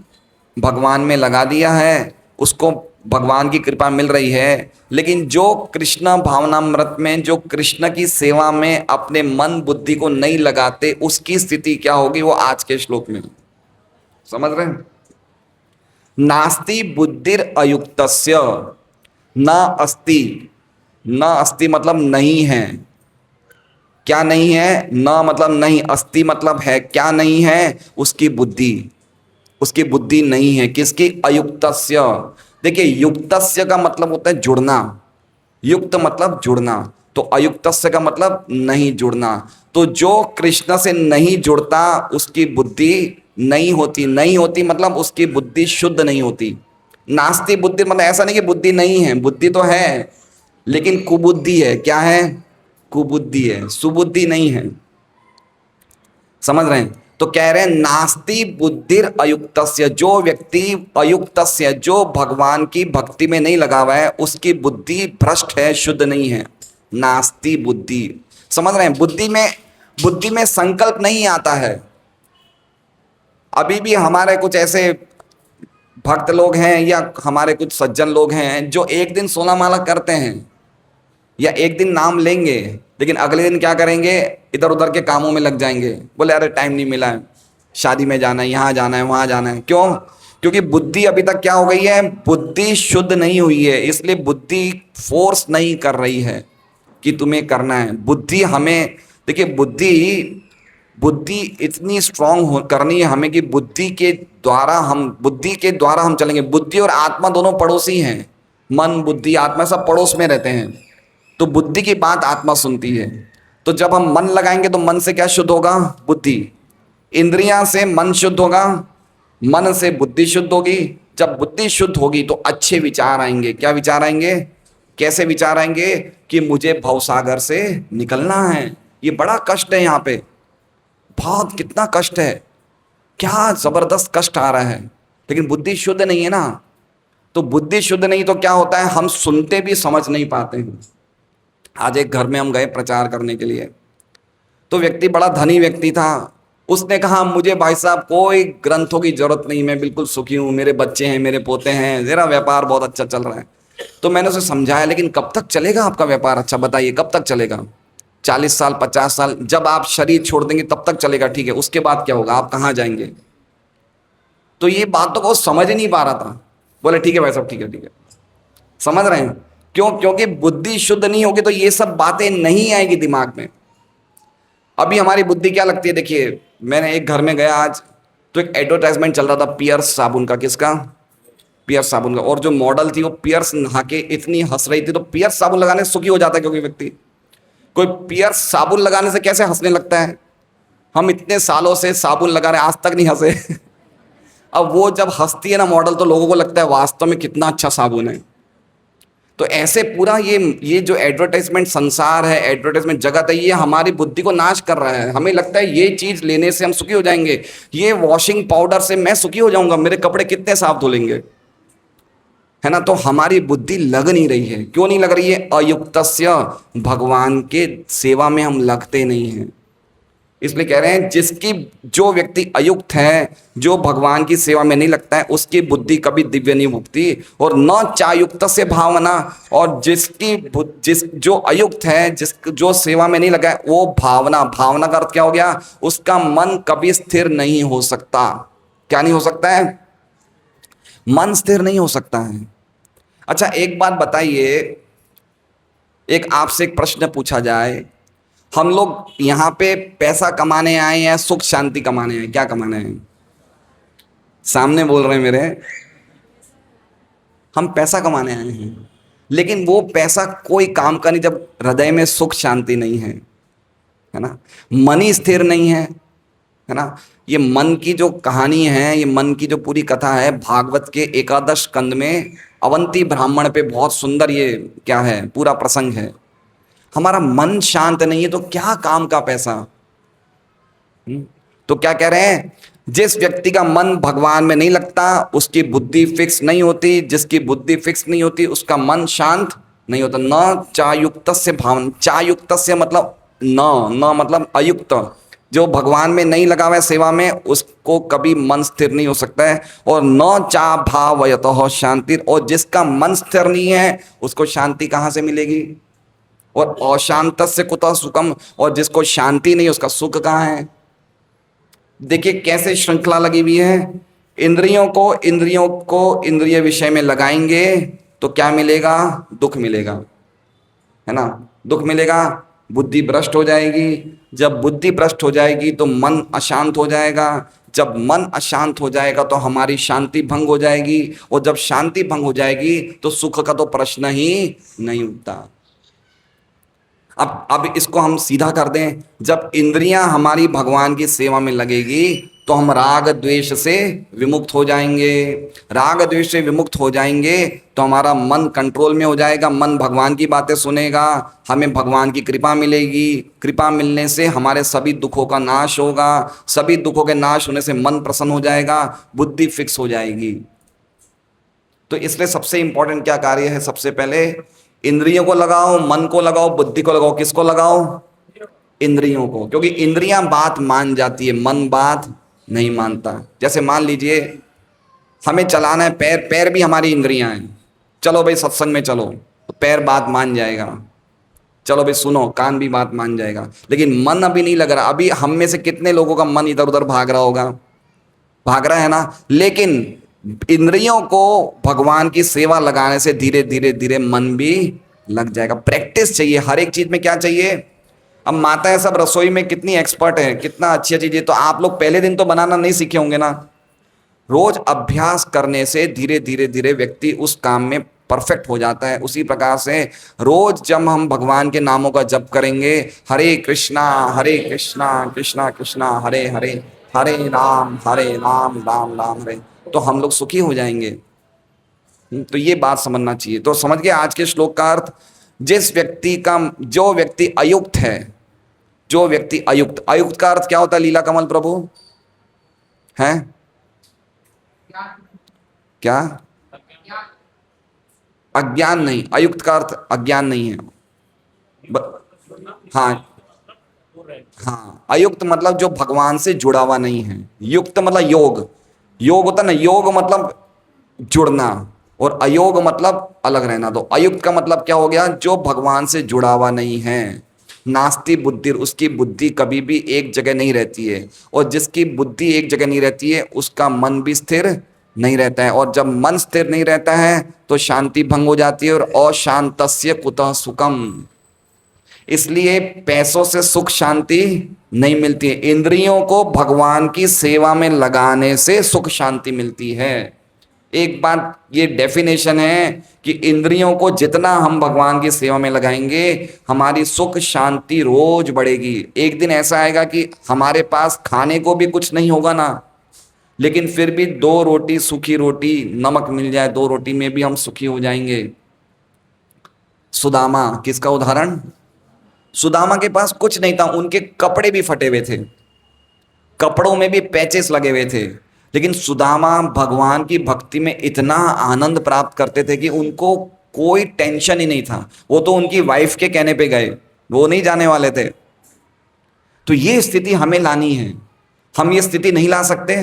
भगवान में लगा दिया है, उसको भगवान की कृपा मिल रही है। लेकिन जो कृष्ण भावनामृत में, जो कृष्ण की सेवा में अपने मन बुद्धि को नहीं लगाते, उसकी स्थिति क्या होगी, वो आज के श्लोक में समझ रहे हैं। नास्ति बुद्धिर अयुक्तस्य न अस्ति। न अस्ति मतलब नहीं है। क्या नहीं है? न मतलब नहीं, अस्ति मतलब है। क्या नहीं है? उसकी बुद्धि। उसकी बुद्धि नहीं है। किसकी? अयुक्तस्य। देखिए, युक्तस्य का मतलब होता है जुड़ना। युक्त मतलब जुड़ना, तो अयुक्तस्य का मतलब नहीं जुड़ना। तो जो कृष्ण से नहीं जुड़ता उसकी बुद्धि नहीं होती। नहीं होती मतलब उसकी बुद्धि शुद्ध नहीं होती। नास्ति बुद्धि मतलब ऐसा नहीं कि बुद्धि नहीं है, बुद्धि तो है लेकिन कुबुद्धि है। क्या है? कुबुद्धि है, सुबुद्धि नहीं है। समझ रहे हैं? तो कह रहे हैं नास्ति बुद्धिर अयुक्तस्य। जो व्यक्ति अयुक्तस्य, जो भगवान की भक्ति में नहीं लगा हुआ है, उसकी बुद्धि भ्रष्ट है, शुद्ध नहीं है। नास्ति बुद्धि, समझ रहे हैं? बुद्धि में संकल्प नहीं आता है। अभी भी हमारे कुछ ऐसे भक्त लोग हैं या हमारे कुछ सज्जन लोग हैं जो एक दिन सोना माला करते हैं या एक दिन नाम लेंगे, लेकिन अगले दिन क्या करेंगे? इधर उधर के कामों में लग जाएंगे। बोले अरे टाइम नहीं मिला है, शादी में जाना है, यहाँ जाना है, वहाँ जाना है। क्यों? क्योंकि बुद्धि अभी तक क्या हो गई है? बुद्धि शुद्ध नहीं हुई है। इसलिए बुद्धि फोर्स नहीं कर रही है कि तुम्हें करना है। बुद्धि हमें, देखिए, बुद्धि इतनी स्ट्रांग करनी है हमें कि बुद्धि के द्वारा हम चलेंगे। बुद्धि और आत्मा दोनों पड़ोसी हैं। मन, बुद्धि, आत्मा सब पड़ोस में रहते हैं। तो बुद्धि की बात आत्मा सुनती है। तो जब हम मन लगाएंगे तो मन से क्या शुद्ध होगा? बुद्धि। इंद्रियां से मन शुद्ध होगा, मन से बुद्धि शुद्ध होगी, जब बुद्धि शुद्ध होगी तो अच्छे विचार आएंगे। क्या विचार आएंगे? कैसे विचार आएंगे? कि मुझे भवसागर से निकलना है। ये बड़ा कष्ट है यहाँ पे, बहुत कितना कष्ट है, क्या जबरदस्त कष्ट आ रहा है, लेकिन बुद्धि शुद्ध नहीं है ना। तो बुद्धि शुद्ध नहीं तो क्या होता है, हम सुनते भी समझ नहीं पाते हैं। आज एक घर में हम गए प्रचार करने के लिए, तो व्यक्ति बड़ा धनी व्यक्ति था। उसने कहा मुझे भाई साहब कोई ग्रंथों की जरूरत नहीं, मैं बिल्कुल सुखी हूँ, मेरे बच्चे हैं, मेरे पोते हैं, मेरा व्यापार बहुत अच्छा चल रहा है। तो मैंने उसे समझाया, लेकिन कब तक चलेगा आपका व्यापार? अच्छा बताइए कब तक चलेगा? 40 साल, 50 साल? जब आप शरीर छोड़ देंगे तब तक चलेगा, ठीक है, उसके बाद क्या होगा, आप कहाँ जाएंगे? तो ये बात तो वो समझ ही नहीं पा रहा था। बोले ठीक है भाई साहब, ठीक है ठीक है। समझ रहे हैं? क्यों? क्योंकि बुद्धि शुद्ध नहीं होगी तो ये सब बातें नहीं आएगी दिमाग में। अभी हमारी बुद्धि क्या लगती है, देखिए मैंने एक घर में गया आज, तो एक एडवर्टाइजमेंट चल रहा था पियर्स साबुन का। किसका? पियर्स साबुन का। और जो मॉडल थी वो पियर्स नहा के इतनी हंस रही थी। तो पियर्स साबुन लगाने से सुखी हो जाता है क्योंकि व्यक्ति, कोई पियर्स साबुन लगाने से कैसे हंसने लगता है? हम इतने सालों से साबुन लगा रहे हैं, आज तक नहीं हंसे। अब वो जब हंसती है ना मॉडल, तो लोगों को लगता है वास्तव में कितना अच्छा साबुन है। तो ऐसे पूरा ये जो एडवर्टाइजमेंट संसार है, एडवर्टाइजमेंट जगत है, ये हमारी बुद्धि को नाश कर रहा है। हमें लगता है ये चीज लेने से हम सुखी हो जाएंगे, ये वॉशिंग पाउडर से मैं सुखी हो जाऊंगा, मेरे कपड़े कितने साफ धुलेंगे, है ना। तो हमारी बुद्धि लग नहीं रही है। क्यों नहीं लग रही है? अयुक्तस्य, भगवान के सेवा में हम लगते नहीं हैं। इसलिए कह रहे हैं जिसकी, जो व्यक्ति अयुक्त है, जो भगवान की सेवा में नहीं लगता है, उसकी बुद्धि कभी दिव्य नहीं भुगती। और न चायुक्त से भावना, और जो अयुक्त है, जो सेवा में नहीं लगा है, वो भावना का अर्थ क्या हो गया? उसका मन कभी स्थिर नहीं हो सकता। क्या नहीं हो सकता है? मन स्थिर नहीं हो सकता है। अच्छा एक बात बताइए, एक आपसे एक प्रश्न पूछा जाए, हम लोग यहाँ पे पैसा कमाने आए हैं, सुख शांति कमाने आए? क्या कमाने आए? सामने बोल रहे हैं मेरे, हम पैसा कमाने आए हैं, लेकिन वो पैसा कोई काम का नहीं जब हृदय में सुख शांति नहीं है ना। मन ही स्थिर नहीं है ना। ये मन की जो कहानी है, ये मन की जो पूरी कथा है, भागवत के एकादश स्कंद में अवंती ब्राह्मण पे बहुत सुंदर ये क्या है पूरा प्रसंग है। हमारा मन शांत नहीं है तो क्या काम का पैसा? तो क्या कह रहे हैं, जिस व्यक्ति का मन भगवान में नहीं लगता उसकी बुद्धि फिक्स नहीं होती, जिसकी बुद्धि फिक्स नहीं होती उसका मन शांत नहीं होता। न चायुक्त से भावना, चायुक्त से मतलब न मतलब अयुक्त, जो भगवान में नहीं लगा हुआ है सेवा में, उसको कभी मन स्थिर नहीं हो सकता है। और न चा भावयतः शांति, और जिसका मन स्थिर नहीं है उसको शांति कहाँ से मिलेगी? और अशांत से कुतः सुखम, और जिसको शांति नहीं उसका सुख कहाँ है? देखिए कैसे श्रृंखला लगी हुई है। इंद्रियों को इंद्रिय विषय में लगाएंगे तो क्या मिलेगा? दुख मिलेगा, है ना। दुख मिलेगा, बुद्धि भ्रष्ट हो जाएगी। जब बुद्धि भ्रष्ट हो जाएगी तो मन अशांत हो जाएगा। जब मन अशांत हो जाएगा तो हमारी शांति भंग हो जाएगी, और जब शांति भंग हो जाएगी तो सुख का तो प्रश्न ही नहीं उठता। अब इसको हम सीधा कर दें, जब इंद्रियां हमारी भगवान की सेवा में लगेगी तो हम राग द्वेष से विमुक्त हो जाएंगे। राग द्वेष से विमुक्त हो जाएंगे तो हमारा मन कंट्रोल में हो जाएगा, मन भगवान की बातें सुनेगा, हमें भगवान की कृपा मिलेगी। कृपा मिलने से हमारे सभी दुखों का नाश होगा, सभी दुखों के नाश होने से मन प्रसन्न हो जाएगा, बुद्धि फिक्स हो जाएगी। तो इसलिए सबसे इंपॉर्टेंट क्या कार्य है? सबसे पहले इंद्रियों को लगाओ, मन को लगाओ, बुद्धि को लगाओ। किसको लगाओ? इंद्रियों को, क्योंकि इंद्रियां बात मान जाती है, मन बात नहीं मानता। जैसे मान लीजिए हमें चलाना है पैर, पैर भी हमारी इंद्रियां हैं। चलो भाई सत्संग में चलो, तो पैर बात मान जाएगा। चलो भाई सुनो, कान भी बात मान जाएगा। लेकिन मन अभी नहीं लग रहा। अभी हम में से कितने लोगों का मन इधर उधर भाग रहा होगा? भाग रहा है ना। लेकिन इंद्रियों को भगवान की सेवा लगाने से धीरे धीरे धीरे मन भी लग जाएगा। प्रैक्टिस चाहिए हर एक चीज में। क्या चाहिए? अब माताएं सब रसोई में कितनी एक्सपर्ट है, कितना अच्छी चीज है, तो आप लोग पहले दिन तो बनाना नहीं सीखे होंगे ना। रोज अभ्यास करने से धीरे धीरे धीरे व्यक्ति उस काम में परफेक्ट हो जाता है। उसी प्रकार से रोज जब हम भगवान के नामों का जप करेंगे, हरे कृष्णा कृष्णा कृष्णा हरे हरे, हरे राम राम राम हरे, तो हम लोग सुखी हो जाएंगे। तो ये बात समझना चाहिए। तो समझ गए आज के श्लोक का अर्थ। जिस व्यक्ति का, जो व्यक्ति अयुक्त है, जो व्यक्ति अयुक्त, अयुक्त का अर्थ क्या होता है लीला कमल प्रभु? हैं क्या? अज्ञान नहीं, अयुक्त का अर्थ अज्ञान नहीं है। हाँ हाँ, अयुक्त मतलब जो भगवान से जुड़ा हुआ नहीं है। युक्त मतलब योग, योग होता ना, योग मतलब जुड़ना, और अयोग मतलब अलग रहना। तो अयुक्त का मतलब क्या हो गया? जो भगवान से जुड़ा हुआ नहीं है। नास्ति बुद्धि, उसकी बुद्धि कभी भी एक जगह नहीं रहती है, और जिसकी बुद्धि एक जगह नहीं रहती है उसका मन भी स्थिर नहीं रहता है, और जब मन स्थिर नहीं रहता है तो शांति भंग हो जाती है। और अशांतस्य कुतः सुखम, इसलिए पैसों से सुख शांति नहीं मिलती है, इंद्रियों को भगवान की सेवा में लगाने से सुख शांति मिलती है। एक बात ये डेफिनेशन है कि इंद्रियों को जितना हम भगवान की सेवा में लगाएंगे हमारी सुख शांति रोज बढ़ेगी। एक दिन ऐसा आएगा कि हमारे पास खाने को भी कुछ नहीं होगा ना, लेकिन फिर भी दो रोटी, सूखी रोटी, नमक मिल जाए दो रोटी में भी हम सुखी हो जाएंगे। सुदामा किसका उदाहरण? सुदामा के पास कुछ नहीं था, उनके कपड़े भी फटे हुए थे, कपड़ों में भी पैचेस लगे हुए थे, लेकिन सुदामा भगवान की भक्ति में इतना आनंद प्राप्त करते थे कि उनको कोई टेंशन ही नहीं था। वो तो उनकी वाइफ के कहने पे गए, वो नहीं जाने वाले थे। तो ये स्थिति हमें लानी है। हम ये स्थिति नहीं ला सकते।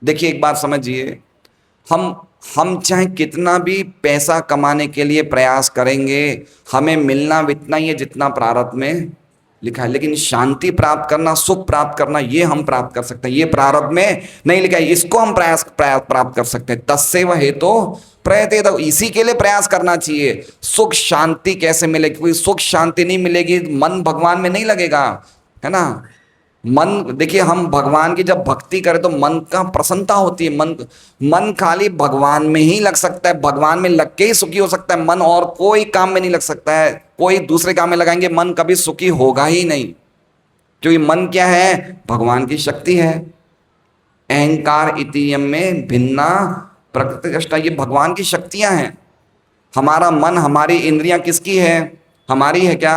देखिए एक बात समझिए, हम चाहे कितना भी पैसा कमाने के लिए प्रयास करेंगे, हमें मिलना इतना ही है जितना प्रारब्ध में लिखा है, लेकिन शांति प्राप्त करना, सुख प्राप्त करना, ये हम प्राप्त कर सकते हैं। ये प्रारब्ध में नहीं लिखा है, इसको हम प्रयास प्राप्त कर सकते हैं। तस्सेव हेतु प्रयते, तो इसी के लिए प्रयास करना चाहिए। सुख शांति कैसे मिलेगी? क्योंकि सुख शांति नहीं मिलेगी, मन भगवान में नहीं लगेगा, है ना। मन, देखिए हम भगवान की जब भक्ति करें तो मन का प्रसन्नता होती है। मन खाली भगवान में ही लग सकता है, भगवान में लग के ही सुखी हो सकता है मन, और कोई काम में नहीं लग सकता है। कोई दूसरे काम में लगाएंगे मन कभी सुखी होगा ही नहीं, क्योंकि मन क्या है? भगवान की शक्ति है। अहंकार इतियम में भिन्ना प्रकृति कष्टा, ये भगवान की शक्तियां हैं। हमारा मन, हमारी इंद्रियां किसकी है? हमारी है क्या?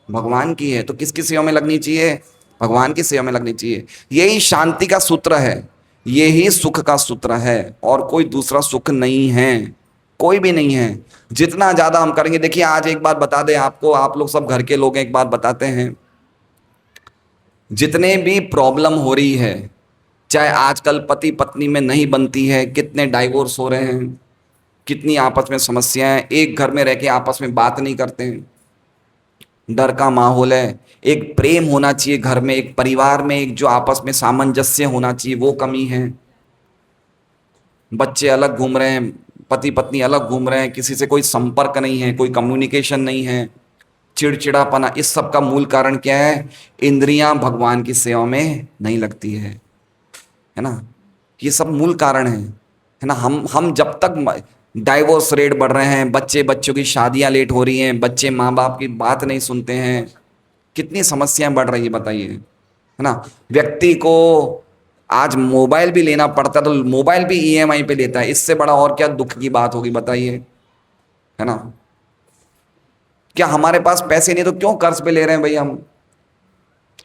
भगवान की है। तो किसकी सेवा में लगनी चाहिए? भगवान की सेवा में लगनी चाहिए। यही शांति का सूत्र है, यही सुख का सूत्र है, और कोई दूसरा सुख नहीं है, कोई भी नहीं है। जितना ज्यादा हम करेंगे, देखिए आज एक बात बता दें आपको, आप लोग सब घर के लोग हैं, एक बात बताते हैं, जितने भी प्रॉब्लम हो रही है, चाहे आजकल पति पत्नी में नहीं बनती है, कितने डाइवोर्स हो रहे हैं, कितनी आपस में समस्याएं, एक घर में रह के आपस में बात नहीं करते हैं, डर का माहौल है। एक प्रेम होना चाहिए घर में, एक परिवार में एक जो आपस में सामंजस्य होना चाहिए, वो कमी है। बच्चे अलग घूम रहे हैं, पति पत्नी अलग घूम रहे हैं, किसी से कोई संपर्क नहीं है, कोई कम्युनिकेशन नहीं है, चिड़चिड़ापना। इस सब का मूल कारण क्या है? इंद्रियां भगवान की सेवा में नहीं लगती है ना। ये सब मूल कारण है ना। हम जब तक डाइवोर्स रेट बढ़ रहे हैं, बच्चों की शादियां लेट हो रही हैं, बच्चे माँ बाप की बात नहीं सुनते हैं, कितनी समस्याएं बढ़ रही है बताइए, है ना। व्यक्ति को आज मोबाइल भी लेना पड़ता है तो मोबाइल भी ईएमआई पे लेता है, इससे बड़ा और क्या दुख की बात होगी बताइए, है ना। क्या हमारे पास पैसे नहीं तो क्यों कर्ज पे ले रहे हैं भाई हम?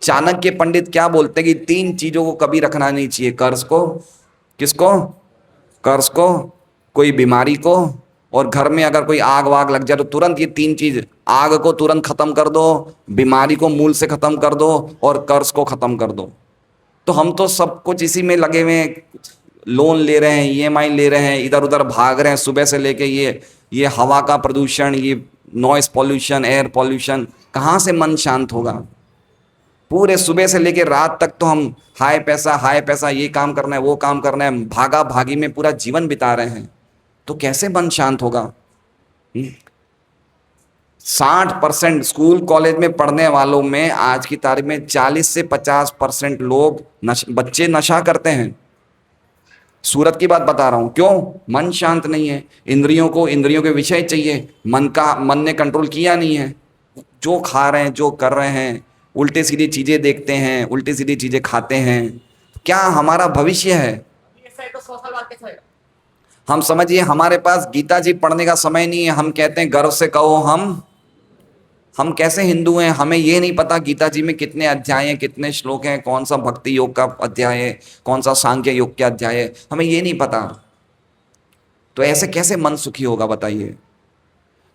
चाणक्य पंडित क्या बोलते हैं कि 3 चीजों को कभी रखना नहीं चाहिए, कर्ज को, किसको? कर्ज को, कोई बीमारी को, और घर में अगर कोई आग वाग लग जाए तो तुरंत ये 3 चीज, आग को तुरंत खत्म कर दो, बीमारी को मूल से खत्म कर दो, और कर्ज को खत्म कर दो। तो हम तो सब कुछ इसी में लगे हुए हैं, लोन ले रहे हैं, ईएमआई ले रहे हैं, इधर उधर भाग रहे हैं सुबह से लेके। ये हवा का प्रदूषण, ये नॉइस पॉल्यूशन, एयर पॉल्यूशन, कहाँ से मन शांत होगा? पूरे सुबह से लेके रात तक तो हम हाय पैसा, ये काम करना है, वो काम करना है, भागा भागी में पूरा जीवन बिता रहे हैं, तो कैसे मन शांत होगा? 60% स्कूल कॉलेज में पढ़ने वालों में आज की तारीख में 40 से 50% लोग बच्चे नशा करते हैं। सूरत की बात बता रहा हूं। क्यों? मन शांत नहीं है, इंद्रियों को इंद्रियों के विषय चाहिए, मन ने कंट्रोल किया नहीं है, जो खा रहे हैं, जो कर रहे हैं, उल्टे सीधी चीजें देखते हैं, उल्टी सीधी चीजें खाते हैं, क्या हमारा भविष्य है? हम समझिए हमारे पास गीता जी पढ़ने का समय नहीं है, हम कहते हैं गर्व से कहो हम कैसे हिंदू हैं? हमें ये नहीं पता गीता जी में कितने अध्याय हैं, कितने श्लोक हैं, कौन सा भक्ति योग का अध्याय है, कौन सा सांख्य योग का अध्याय है, हमें ये नहीं पता। तो ऐसे कैसे मन सुखी होगा बताइए?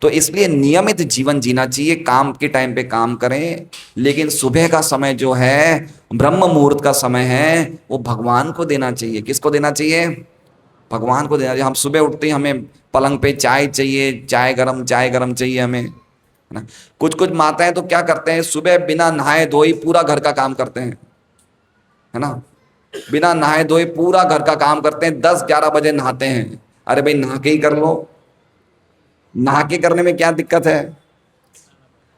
तो इसलिए नियमित जीवन जीना चाहिए, काम के टाइम पे काम करें, लेकिन सुबह का समय जो है, ब्रह्म मुहूर्त का समय है, वो भगवान को देना चाहिए। किसको देना चाहिए? भगवान को देना चाहिए। हम सुबह उठते ही हमें पलंग पे चाय चाहिए, चाय गरम चाहिए हमें, है ना। कुछ कुछ माताएं तो क्या करते हैं, सुबह बिना नहाए धोए पूरा घर का काम करते हैं, है ना। बिना नहाए धोए पूरा घर का काम करते हैं, 10-11 बजे नहाते हैं। अरे भाई नहा के ही कर लो, नहा के करने में क्या दिक्कत है?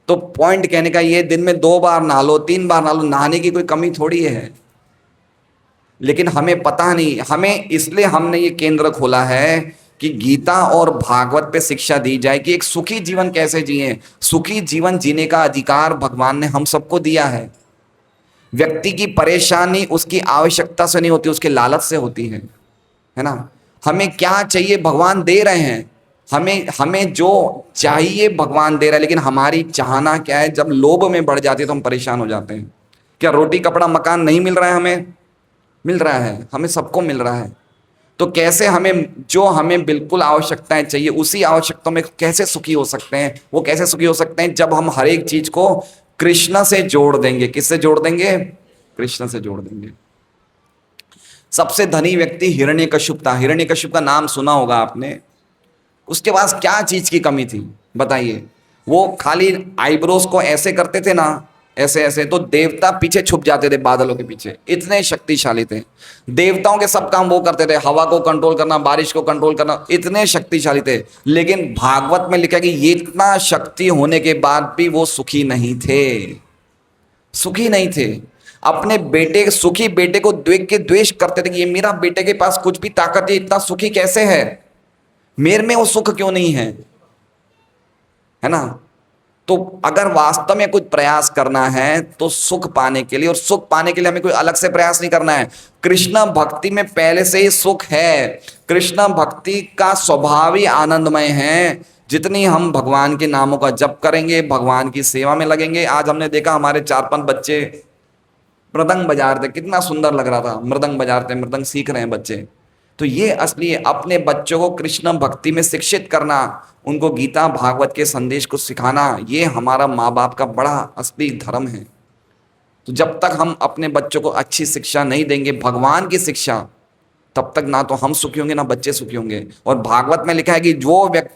तो पॉइंट कहने का ये, दिन में 2 बार नहा लो, 3 बार नहा लो, नहाने की कोई कमी थोड़ी है। लेकिन हमें पता नहीं, हमें इसलिए हमने ये केंद्र खोला है कि गीता और भागवत पे शिक्षा दी जाए कि एक सुखी जीवन कैसे जिए। सुखी जीवन जीने का अधिकार भगवान ने हम सबको दिया है। व्यक्ति की परेशानी उसकी आवश्यकता से नहीं होती, उसके लालच से होती है ना। हमें क्या चाहिए भगवान दे रहे हैं, हमें हमें जो चाहिए भगवान दे रहा है, लेकिन हमारी चाहना क्या है? जब लोभ में बढ़ जाती है तो हम परेशान हो जाते हैं। क्या रोटी कपड़ा मकान नहीं मिल रहा है? हमें मिल रहा है, हमें सबको मिल रहा है। तो कैसे हमें जो हमें बिल्कुल आवश्यकताएं चाहिए, उसी आवश्यकताओं में कैसे सुखी हो सकते हैं? वो कैसे सुखी हो सकते हैं? जब हम हर एक चीज को कृष्ण से जोड़ देंगे। किससे जोड़ देंगे? कृष्ण से जोड़ देंगे। सबसे धनी व्यक्ति हिरण्यकश्यप था। हिरण्यकश्यप का नाम सुना होगा आपने। उसके पास क्या चीज की कमी थी बताइए? वो खाली आईब्रोज को ऐसे करते थे ना, ऐसे ऐसे, तो देवता पीछे छुप जाते थे, बादलों के पीछे। इतने शक्तिशाली थे। देवताओं के सब काम वो करते थे, हवा को कंट्रोल करना, बारिश को कंट्रोल करना, इतने शक्तिशाली थे। लेकिन भागवत में लिखा कि ये इतना शक्ति होने के बाद भी वो सुखी नहीं थे। सुखी नहीं थे। अपने बेटे, सुखी बेटे को देख के द्वेष करते थे कि ये मेरा बेटे के पास कुछ भी ताकत है, इतना सुखी कैसे है, मेरे में वो सुख क्यों नहीं है ना। तो अगर वास्तव में कुछ प्रयास करना है तो सुख पाने के लिए, और सुख पाने के लिए हमें कोई अलग से प्रयास नहीं करना है। कृष्ण भक्ति में पहले से ही सुख है। कृष्ण भक्ति का स्वभाव ही आनंदमय है। जितनी हम भगवान के नामों का जप करेंगे, भगवान की सेवा में लगेंगे। आज हमने देखा हमारे 4-5 बच्चे मृदंग बजा रहे थे, कितना सुंदर लग रहा था। मृदंग बजा रहे थे, मृदंग सीख रहे हैं बच्चे। तो ये असली अपने बच्चों को कृष्ण भक्ति में शिक्षित करना, उनको गीता भागवत के संदेश को सिखाना, ये हमारा माँ बाप का बड़ा असली धर्म है। तो जब तक हम अपने बच्चों को अच्छी शिक्षा नहीं देंगे, भगवान की शिक्षा, तब तक ना तो हम सुखी होंगे ना बच्चे सुखी होंगे। और भागवत में लिखा है कि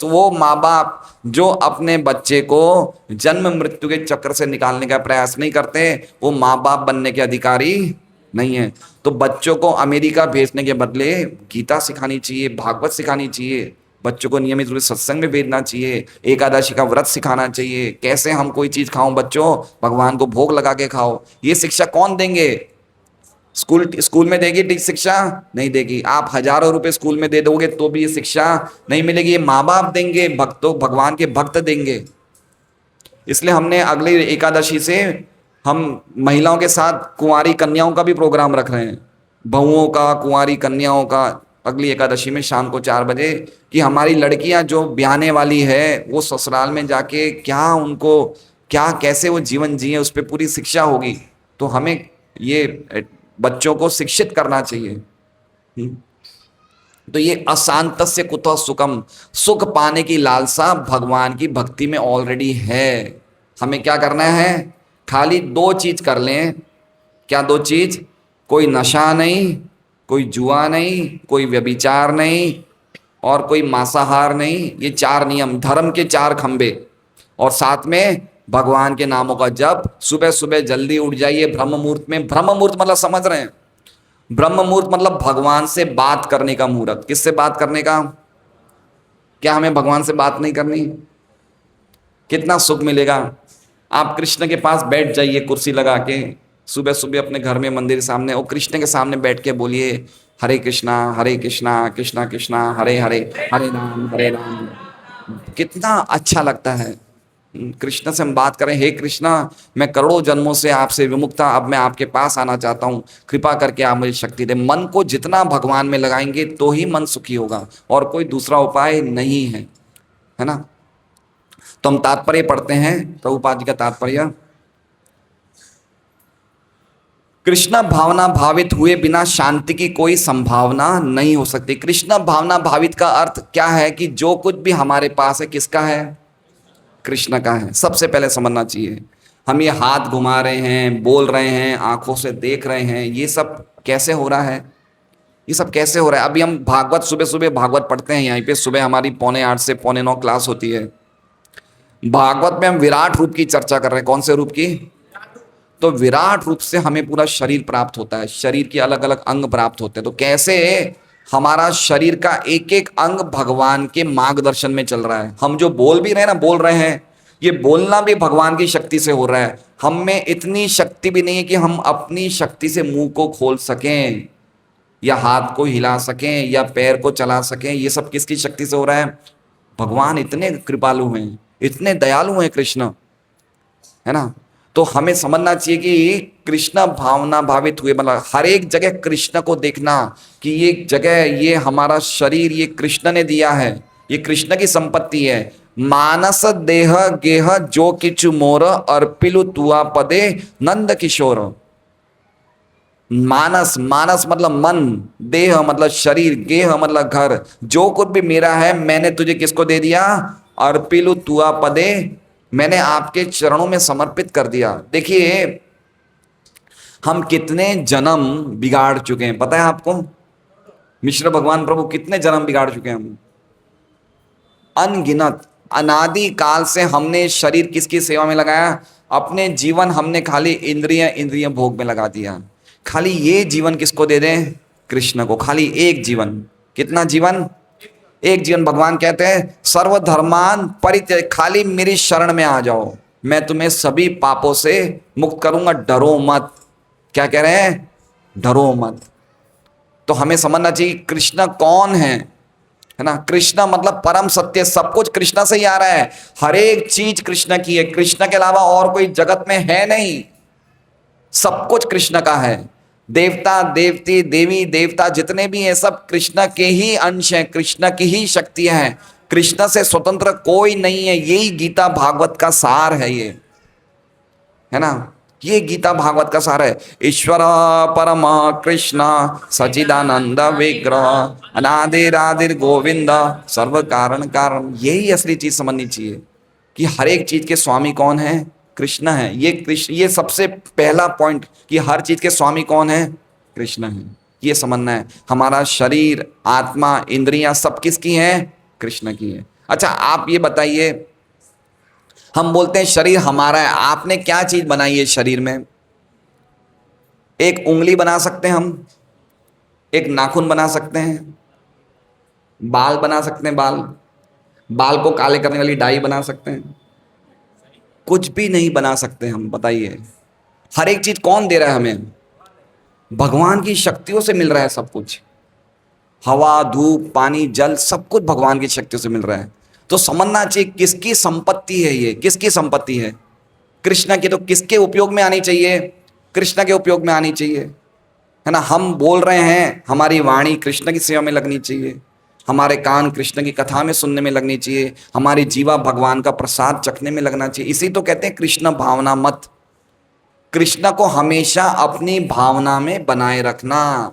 वो माँ बाप जो अपने बच्चे को जन्म मृत्यु के चक्र से निकालने का प्रयास नहीं करते, वो माँ बाप बनने के अधिकारी नहीं है। तो बच्चों को अमेरिका भेजने के बदले गीता सिखानी चाहिए, भागवत सिखानी चाहिए। बच्चों को नियमित रूप से सत्संग में भेजना चाहिए, एकादशी का व्रत सिखाना चाहिए। कैसे हम कोई चीज खाओ बच्चों, भगवान को भोग लगा के खाओ। ये शिक्षा कौन देंगे? स्कूल में देगी शिक्षा? नहीं देगी। आप हजारों रुपए स्कूल में दे दोगे तो भी ये शिक्षा नहीं मिलेगी। ये माँ बाप देंगे, भक्तों भगवान के भक्त देंगे। इसलिए हमने अगली एकादशी से हम महिलाओं के साथ कुंवारी कन्याओं का भी प्रोग्राम रख रहे हैं, बहुओं का, कुंवारी कन्याओं का, अगली एकादशी में शाम को 4 बजे, कि हमारी लड़कियां जो ब्याहने वाली है वो ससुराल में जाके क्या उनको क्या कैसे वो जीवन जिए, उस पर पूरी शिक्षा होगी। तो हमें ये बच्चों को शिक्षित करना चाहिए। तो ये अशांतस्य कुतः सुखम, सुख पाने की लालसा भगवान की भक्ति में ऑलरेडी है। हमें क्या करना है? खाली 2 चीज कर लें। क्या 2 चीज? कोई नशा नहीं, कोई जुआ नहीं, कोई व्यभिचार नहीं, और कोई मांसाहार नहीं। ये 4 नियम, धर्म के 4 खंबे। और साथ में भगवान के नामों का जप। सुबह सुबह जल्दी उठ जाइए ब्रह्म मुहूर्त में। ब्रह्म मुहूर्त मतलब समझ रहे हैं? ब्रह्म मुहूर्त मतलब भगवान से बात करने का मुहूर्त। किससे बात करने का? क्या हमें भगवान से बात नहीं करनी? कितना सुख मिलेगा। आप कृष्ण के पास बैठ जाइए कुर्सी लगा के, सुबह सुबह अपने घर में मंदिर सामने, और कृष्ण के सामने बैठ के बोलिए हरे कृष्णा कृष्णा कृष्णा हरे हरे, हरे राम। कितना अच्छा लगता है। कृष्ण से हम बात करें, हे कृष्णा, मैं करोड़ों जन्मों से आपसे विमुक्त था, अब मैं आपके पास आना चाहता हूँ, कृपा करके आप मुझे शक्ति दे। मन को जितना भगवान में लगाएंगे तो ही मन सुखी होगा, और कोई दूसरा उपाय नहीं है ना। तो हम तात्पर्य पढ़ते हैं, प्रभुपाद जी का तात्पर्य। कृष्ण भावना भावित हुए बिना शांति की कोई संभावना नहीं हो सकती। कृष्ण भावना भावित का अर्थ क्या है कि जो कुछ भी हमारे पास है किसका है? कृष्ण का है। सबसे पहले समझना चाहिए। हम ये हाथ घुमा रहे हैं, बोल रहे हैं, आंखों से देख रहे हैं, ये सब कैसे हो रहा है? ये सब कैसे हो रहा है? अभी हम भागवत, सुबह सुबह भागवत पढ़ते हैं, यहीं पे सुबह हमारी 8:45 से 8:45 क्लास होती है। भागवत में हम विराट रूप की चर्चा कर रहे हैं। कौन से रूप की? तो विराट रूप से हमें पूरा शरीर प्राप्त होता है, शरीर के अलग अलग अंग प्राप्त होते हैं। तो कैसे हमारा शरीर का एक एक अंग भगवान के मार्गदर्शन में चल रहा है। हम जो बोल भी रहे हैं ना, बोल रहे हैं, ये बोलना भी भगवान की शक्ति से हो रहा है। हम में इतनी शक्ति भी नहीं है कि हम अपनी शक्ति से मुंह को खोल सकें, या हाथ को हिला सकें, या पैर को चला सकें। ये सब किसकी शक्ति से हो रहा है? भगवान इतने कृपालु हैं, इतने दयालु हैं कृष्ण, है ना। तो हमें समझना चाहिए कि कृष्ण भावना भावित हुए, मतलब हर एक जगह कृष्ण को देखना कि ये जगह, ये हमारा शरीर, ये कृष्ण ने दिया है, ये कृष्ण की संपत्ति है। मानस देह गेह जो किचु मोर अर्पिलु तुआ पदे नंद किशोर। मानस, मानस मतलब मन, देह मतलब शरीर, गेह मतलब घर, जो कुछ भी मेरा है मैंने तुझे किसको दे दिया? अर्पिलु तुआ पदे, मैंने आपके चरणों में समर्पित कर दिया। देखिए हम कितने जन्म बिगाड़ चुके हैं, पता है आपको? मिश्र भगवान प्रभु कितने जन्म बिगाड़ चुके हैं हम, अनगिनत। अनादि काल से हमने शरीर किसकी सेवा में लगाया? अपने जीवन हमने खाली इंद्रिय भोग में लगा दिया। खाली ये जीवन किसको दे दें? कृष्ण को। खाली एक जीवन। कितना जीवन? एक जीवन। भगवान कहते हैं सर्वधर्मान परित्यज, खाली मेरी शरण में आ जाओ, मैं तुम्हें सभी पापों से मुक्त करूंगा, डरो मत। क्या कह रहे हैं? डरो मत। तो हमें समझना चाहिए कृष्ण कौन है ना। कृष्ण मतलब परम सत्य, सब कुछ कृष्ण से ही आ रहा है, हर एक चीज कृष्ण की है, कृष्ण के अलावा और कोई जगत में है नहीं, सब कुछ कृष्ण का है। देवता देवती देवी देवता जितने भी हैं सब कृष्ण के ही अंश हैं, कृष्ण की ही शक्तियां हैं, कृष्ण से स्वतंत्र कोई नहीं है। यही गीता भागवत का सार है, ये है ना, ये गीता भागवत का सार है। ईश्वर परम कृष्ण सचिदानंद विग्रह अनादिरादिर गोविंद सर्व कारण कारण। यही असली चीज समझनी चाहिए कि हर एक चीज के स्वामी कौन है? कृष्ण है। ये कृष्ण, ये सबसे पहला पॉइंट कि हर चीज के स्वामी कौन है? कृष्ण है। ये समझना है। हमारा शरीर, आत्मा, इंद्रियां सब किसकी हैं? कृष्ण की है। अच्छा आप ये बताइए, हम बोलते हैं शरीर हमारा है, आपने क्या चीज बनाई है शरीर में? एक उंगली बना सकते हैं हम, एक नाखून बना सकते हैं, बाल बना सकते हैं, बाल, बाल को काले करने वाली डाई बना सकते हैं, कुछ भी नहीं बना सकते हम। बताइए हर एक चीज कौन दे रहा है हमें? भगवान की शक्तियों से मिल रहा है सब कुछ। हवा, धूप, पानी, जल, सब कुछ भगवान की शक्तियों से मिल रहा है। तो समझना चाहिए किसकी संपत्ति है ये, किसकी संपत्ति है? कृष्ण की। तो किसके उपयोग में आनी चाहिए? कृष्ण के उपयोग में आनी चाहिए, है ना। हम बोल रहे हैं, हमारी वाणी कृष्ण की सेवा में लगनी चाहिए, हमारे कान कृष्ण की कथा में सुनने में लगनी चाहिए, हमारी जीवा भगवान का प्रसाद चखने में लगना चाहिए। इसी तो कहते हैं कृष्ण भावना मत। कृष्ण को हमेशा अपनी भावना में बनाए रखना,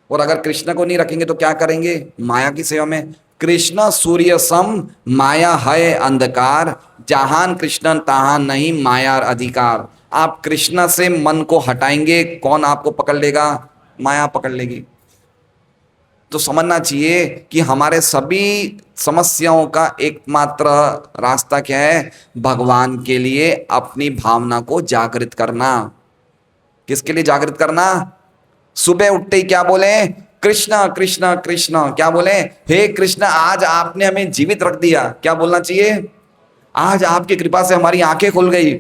और अगर कृष्ण को नहीं रखेंगे तो क्या करेंगे? माया की सेवा में। कृष्ण सूर्य सम माया है अंधकार, जहान कृष्ण तहां नहीं माया अधिकार। आप कृष्ण से मन को हटाएंगे, कौन आपको पकड़ लेगा? माया पकड़ लेगी। तो समझना चाहिए कि हमारे सभी समस्याओं का एकमात्र रास्ता क्या है? भगवान के लिए अपनी भावना को जागृत करना। किसके लिए जागृत करना? सुबह उठते ही क्या बोले? कृष्ण कृष्ण कृष्ण। क्या बोले? हे कृष्ण आज आपने हमें जीवित रख दिया। क्या बोलना चाहिए? आज आपकी कृपा से हमारी आंखें खुल गई,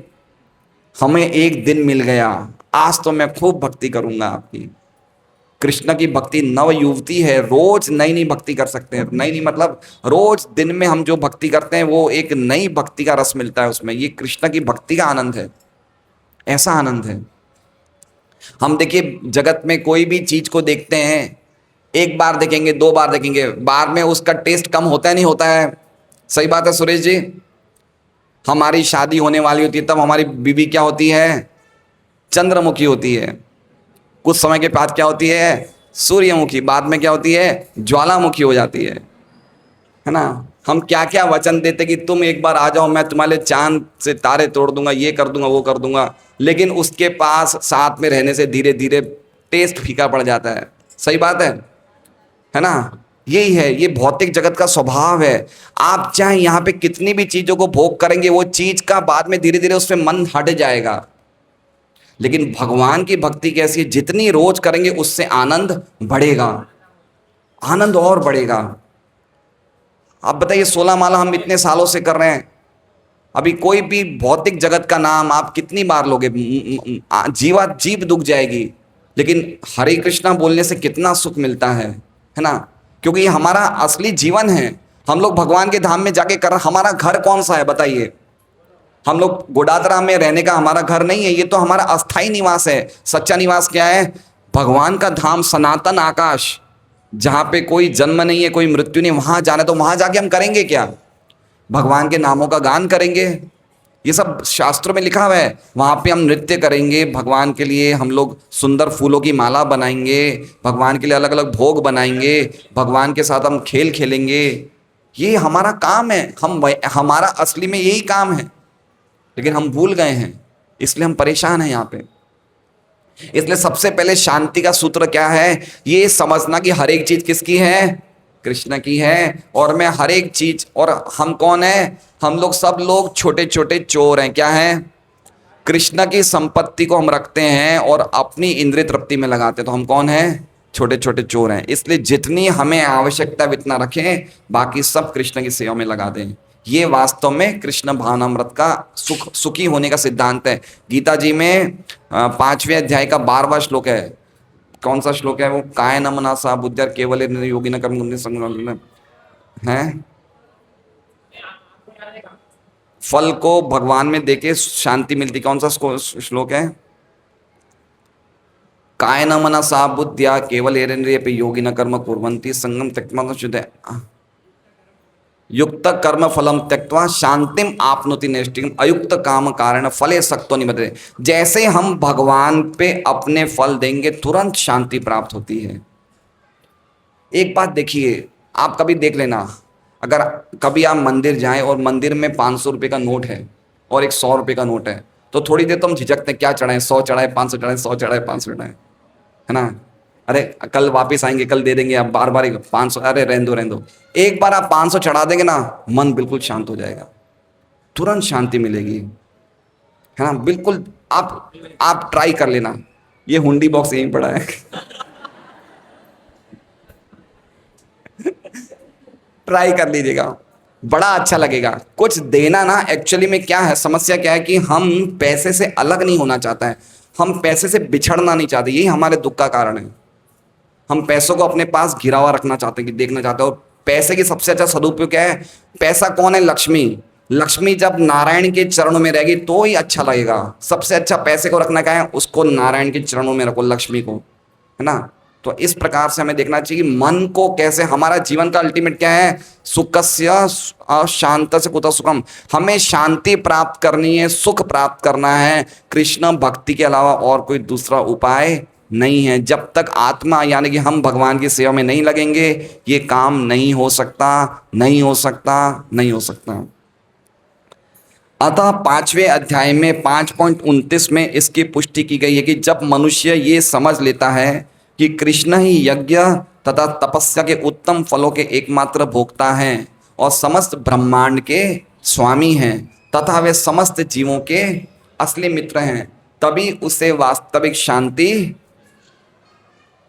हमें एक दिन मिल गया, आज तो मैं खूब भक्ति करूंगा आपकी। कृष्ण की भक्ति नव युवती है, रोज नई नई भक्ति कर सकते हैं। नई नई मतलब रोज दिन में हम जो भक्ति करते हैं वो एक नई भक्ति का रस मिलता है उसमें। ये कृष्ण की भक्ति का आनंद है, ऐसा आनंद है। हम देखिए जगत में कोई भी चीज को देखते हैं, एक बार देखेंगे, दो बार देखेंगे, बाद में उसका टेस्ट कम होता है नहीं होता है? सही बात है सुरेश जी। हमारी शादी होने वाली होती है तब हमारी बीवी क्या होती है? चंद्रमुखी होती है। कुछ समय के बाद क्या होती है? सूर्यमुखी। बाद में क्या होती है? ज्वालामुखी हो जाती है ना? हम क्या क्या वचन देते कि तुम एक बार आ जाओ, मैं तुम्हारे चांद से तारे तोड़ दूंगा, ये कर दूंगा, वो कर दूंगा, लेकिन उसके पास साथ में रहने से धीरे धीरे टेस्ट फीका पड़ जाता है। सही बात है ना? यही है, ये भौतिक जगत का स्वभाव है। आप चाहे यहाँ पे कितनी भी चीजों को भोग करेंगे, वो चीज का बाद में धीरे धीरे उसमें मन हट जाएगा। लेकिन भगवान की भक्ति कैसी है? जितनी रोज करेंगे उससे आनंद बढ़ेगा, आनंद और बढ़ेगा। आप बताइए 16 माला हम इतने सालों से कर रहे हैं, अभी कोई भी भौतिक जगत का नाम आप कितनी बार लोगे? जीव दुख जाएगी। लेकिन हरे कृष्णा बोलने से कितना सुख मिलता है ना? क्योंकि ये हमारा असली जीवन है। हम लोग भगवान के धाम में जाके कर, हमारा घर कौन सा है बताइए? हम लोग गोडादरा में रहने का हमारा घर नहीं है, ये तो हमारा अस्थाई निवास है। सच्चा निवास क्या है? भगवान का धाम, सनातन आकाश, जहां पे कोई जन्म नहीं है, कोई मृत्यु नहीं। वहां जाना, तो वहां जाके हम करेंगे क्या? भगवान के नामों का गान करेंगे। ये सब शास्त्रों में लिखा हुआ है। वहां पे हम नृत्य करेंगे भगवान के लिए, हम लोग सुंदर फूलों की माला बनाएंगे, भगवान के लिए अलग अलग भोग बनाएंगे, भगवान के साथ हम खेल खेलेंगे। ये हमारा काम है, हमारा असली में यही काम है, लेकिन हम भूल गए हैं, इसलिए हम परेशान हैं यहाँ पे। इसलिए सबसे पहले शांति का सूत्र क्या है? ये समझना कि हर एक चीज किसकी है? कृष्ण की है। और मैं हर एक चीज, और हम कौन है? हम लोग सब लोग छोटे छोटे चोर हैं। क्या हैं? कृष्ण की संपत्ति को हम रखते हैं और अपनी इंद्रिय तृप्ति में लगाते हैं। तो हम कौन हैं? छोटे छोटे चोर हैं। इसलिए जितनी हमें आवश्यकता इतना रखें, बाकी सब कृष्ण की सेवा में लगा दें। ये वास्तव में कृष्ण भावनामृत का सुखी होने का सिद्धांत है। गीता जी में 5वें अध्याय का 12वां श्लोक है। कौन सा श्लोक है वो? काय न मनासा बुद्धिर केवल योगी न कर्म संग है। फल को भगवान में देके शांति मिलती। कौन सा श्लोक है? काय न मनसा बुद्धिया केवल योगी न कर्म कुर्वन्ति संगम त्यक्त्वा शुद्ध युक्त कर्म फलम त्यक्त्वा शांतिम आपनोति नैष्ठिकम अयुक्त काम कारण फले सक्तो निबद्धते। जैसे हम भगवान पे अपने फल देंगे तुरंत शांति प्राप्त होती है। एक बात देखिए, आप कभी देख लेना, अगर कभी आप मंदिर जाएं और मंदिर में 500 रुपये का नोट है और एक 100 रुपये का नोट है, तो थोड़ी देर तो हम झिझकते हैं, क्या चढ़ाएं? 100 चढ़ाए, 500 चढ़ाए, 100 चढ़ाए, 500 चढ़ाए, है ना? अरे कल वापस आएंगे, कल दे देंगे। आप बार बार 500, अरे रहने दो। एक बार आप 500 चढ़ा देंगे ना, मन बिल्कुल शांत हो जाएगा, तुरंत शांति मिलेगी, है ना? बिल्कुल आप ट्राई कर लेना। ये हुंडी बॉक्स यहीं पड़ा है ट्राई कर लीजिएगा, बड़ा अच्छा लगेगा। कुछ देना ना, एक्चुअली में क्या है, समस्या क्या है कि हम पैसे से अलग नहीं होना चाहता है, हम पैसे से बिछड़ना नहीं चाहते। यही हमारे दुख का कारण है। हम पैसों को अपने पास घिरा हुआ रखना चाहते हैं, कि देखना चाहते हैं। और पैसे की सबसे अच्छा सदुपयोग क्या है? पैसा कौन है? लक्ष्मी। लक्ष्मी जब नारायण के चरणों में रहेगी तो ही अच्छा लगेगा। सबसे अच्छा पैसे को रखना क्या है? उसको नारायण के चरणों में रखो, लक्ष्मी को, है ना? तो इस प्रकार से हमें देखना चाहिए मन को कैसे, हमारा जीवन का अल्टीमेट क्या है? सुखस्य शांत से कुतः सुखम। हमें शांति प्राप्त करनी है, सुख प्राप्त करना है। कृष्ण भक्ति के अलावा और कोई दूसरा उपाय नहीं है। जब तक आत्मा यानी कि हम भगवान की सेवा में नहीं लगेंगे, ये काम नहीं हो सकता, नहीं हो सकता, नहीं हो सकता। अतः 5वें अध्याय में 5.29 में इसकी पुष्टि की गई है कि जब मनुष्य ये समझ लेता है कि कृष्ण ही यज्ञ तथा तपस्या के उत्तम फलों के एकमात्र भोक्ता हैं और समस्त ब्रह्मांड के स्वामी हैं तथा वे समस्त जीवों के असली मित्र हैं, तभी उसे वास्तविक शांति।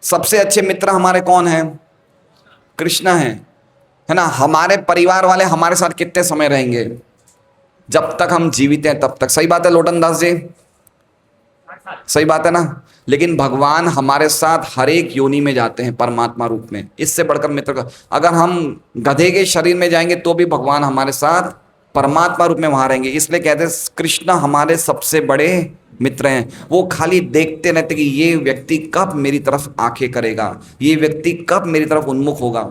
सबसे अच्छे मित्र हमारे कौन हैं? कृष्ण हैं, है ना? हमारे परिवार वाले हमारे साथ कितने समय रहेंगे? जब तक हम जीवित हैं तब तक। सही बात है लोटन दास जी? सही बात है ना। लेकिन भगवान हमारे साथ हर एक योनि में जाते हैं परमात्मा रूप में, इससे बढ़कर मित्र का, अगर हम गधे के शरीर में जाएंगे तो भी भगवान हमारे साथ परमात्मा रूप में वहां रहेंगे। इसलिए कहते हैं कृष्ण हमारे सबसे बड़े मित्र हैं। वो खाली देखते रहते कि ये व्यक्ति कब मेरी तरफ आंखें करेगा, ये व्यक्ति कब मेरी तरफ उन्मुख होगा।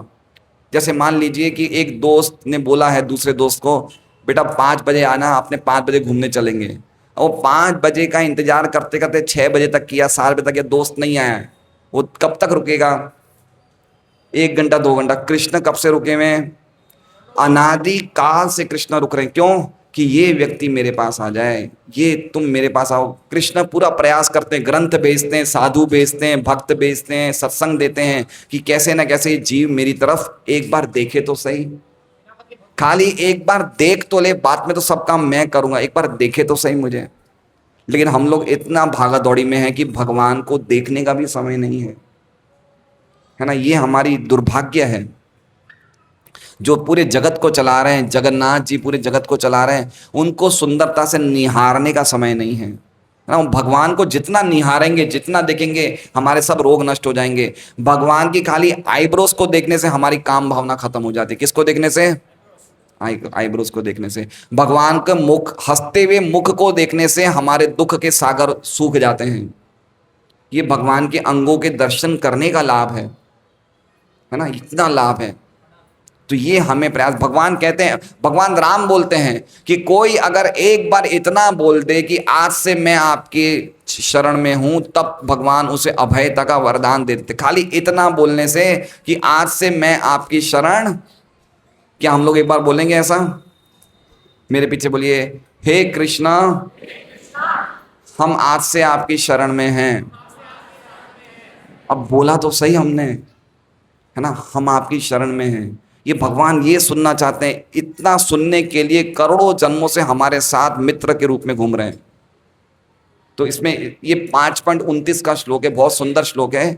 जैसे मान लीजिए कि एक दोस्त ने बोला है दूसरे दोस्त को, बेटा 5 बजे आना, आपने 5 बजे घूमने चलेंगे। और 5 बजे का इंतजार करते करते 6 बजे तक किया, 7 बजे तक किया, दोस्त नहीं आया, वो कब तक रुकेगा? 1 घंटा 2 घंटा। कृष्ण कब से रुके हुए हैं? अनादि काल से कृष्ण रुक रहे हैं। क्यों? कि ये व्यक्ति मेरे पास आ जाए, ये तुम मेरे पास आओ। कृष्ण पूरा प्रयास करते हैं, ग्रंथ भेजते हैं, साधु भेजते हैं, भक्त भेजते हैं, सत्संग देते हैं कि कैसे ना कैसे जीव मेरी तरफ एक बार देखे तो सही, खाली एक बार देख तो ले, बाद में तो सब काम मैं करूंगा, एक बार देखे तो सही मुझे। लेकिन हम लोग इतना भागा दौड़ी में हैं कि भगवान को देखने का भी समय नहीं है ना। ये हमारी दुर्भाग्य है। जो पूरे जगत को चला रहे हैं, जगन्नाथ जी पूरे जगत को चला रहे हैं, उनको सुंदरता से निहारने का समय नहीं है ना। भगवान को जितना निहारेंगे, जितना देखेंगे, हमारे सब रोग नष्ट हो जाएंगे। भगवान की खाली आईब्रोज को देखने से हमारी काम भावना खत्म हो जाती है। किसको देखने से? आईब्रोज को देखने से। भगवान के मुख, हंसते हुए मुख को देखने से हमारे दुख के सागर सूख जाते हैं। ये भगवान के अंगों के दर्शन करने का लाभ है ना, इतना लाभ है। तो ये हमें प्रयास, भगवान कहते हैं, भगवान राम बोलते हैं कि कोई अगर एक बार इतना बोल दे कि आज से मैं आपके शरण में हूं, तब भगवान उसे अभयता का वरदान दे देते। खाली इतना बोलने से कि आज से मैं आपकी शरण, क्या हम लोग एक बार बोलेंगे ऐसा? मेरे पीछे बोलिए, हे कृष्णा, हम आज से आपकी शरण में हैं। अब बोला तो सही हमने, है ना, हम आपकी शरण में हैं। ये भगवान ये सुनना चाहते हैं। इतना सुनने के लिए करोड़ों जन्मों से हमारे साथ मित्र के रूप में घूम रहे हैं। तो इसमें ये 5.29 का श्लोक है, बहुत सुंदर श्लोक है।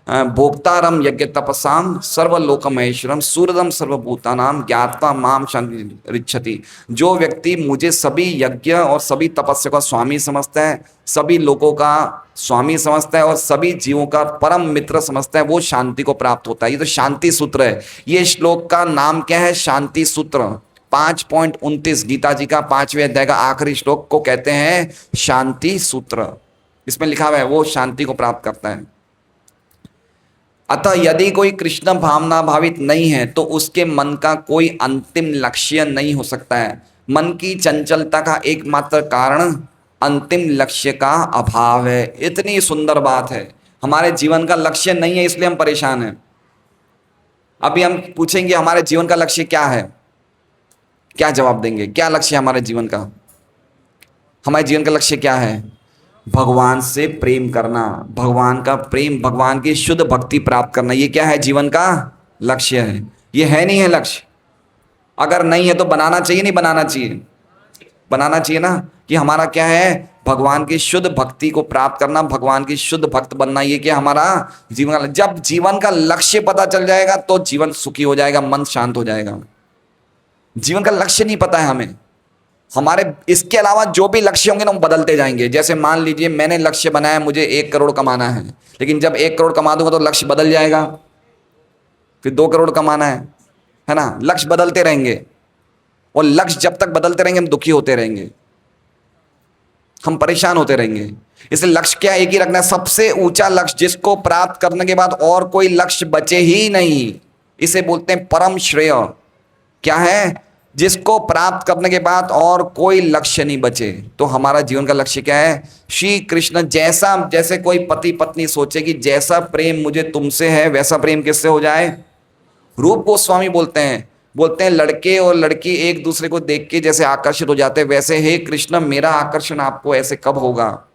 भोक्तारम यज्ञ तपसाम सर्वलोक महेश्वरम सूरदम सर्वभूतानाम ज्ञात्वा माम रिच्छति। जो व्यक्ति मुझे सभी यज्ञ और सभी तपस्या का स्वामी समझता है, सभी लोगों का स्वामी समझता है और सभी जीवों का परम मित्र समझता है, वो शांति को प्राप्त होता है। ये तो शांति सूत्र है। ये श्लोक का नाम क्या है? शांति सूत्र। 5.29 गीता जी का 5वें अध्याय का आखिरी श्लोक को कहते हैं शांति सूत्र। इसमें लिखा हुआ है वो शांति को प्राप्त करता है। अतः यदि कोई कृष्ण भावना भावित नहीं है तो उसके मन का कोई अंतिम लक्ष्य नहीं हो सकता है। मन की चंचलता का एकमात्र कारण अंतिम लक्ष्य का अभाव है। इतनी सुंदर बात है। हमारे जीवन का लक्ष्य नहीं है, इसलिए हम परेशान हैं। अभी हम पूछेंगे हमारे जीवन का लक्ष्य क्या है, क्या जवाब देंगे? क्या लक्ष्य है हमारे जीवन का? हमारे जीवन का लक्ष्य क्या है? भगवान से प्रेम करना, भगवान का प्रेम, भगवान की शुद्ध भक्ति प्राप्त करना। ये क्या है? जीवन का लक्ष्य है। ये है नहीं है लक्ष्य? अगर नहीं है तो बनाना चाहिए, नहीं बनाना चाहिए? बनाना चाहिए ना, कि हमारा क्या है? भगवान की शुद्ध भक्ति को प्राप्त करना, भगवान की शुद्ध भक्त बनना। ये क्या हमारा जीवन का? जब जीवन का लक्ष्य पता चल जाएगा तो जीवन सुखी हो जाएगा, मन शांत हो जाएगा। जीवन का लक्ष्य नहीं पता है हमें, हमारे इसके अलावा जो भी लक्ष्य होंगे ना वो बदलते जाएंगे। जैसे मान लीजिए मैंने लक्ष्य बनाया मुझे 1 करोड़ कमाना है, लेकिन जब 1 करोड़ कमा दूंगा तो लक्ष्य बदल जाएगा, फिर 2 करोड़ कमाना है ना। लक्ष्य बदलते रहेंगे और लक्ष्य जब तक बदलते रहेंगे हम दुखी होते रहेंगे, हम परेशान होते रहेंगे। इसलिए लक्ष्य क्या एक ही रखना है, सबसे ऊंचा लक्ष्य जिसको प्राप्त करने के बाद और कोई लक्ष्य बचे ही नहीं। इसे बोलते हैं परम श्रेय। क्या है? जिसको प्राप्त करने के बाद और कोई लक्ष्य नहीं बचे। तो हमारा जीवन का लक्ष्य क्या है? श्री कृष्ण जैसा, जैसे कोई पति पत्नी सोचे कि जैसा प्रेम मुझे तुमसे है वैसा प्रेम किससे हो जाए। रूप गोस्वामी बोलते हैं लड़के और लड़की एक दूसरे को देख के जैसे आकर्षित हो जाते हैं, वैसे हे कृष्ण मेरा आकर्षण आपको ऐसे कब होगा।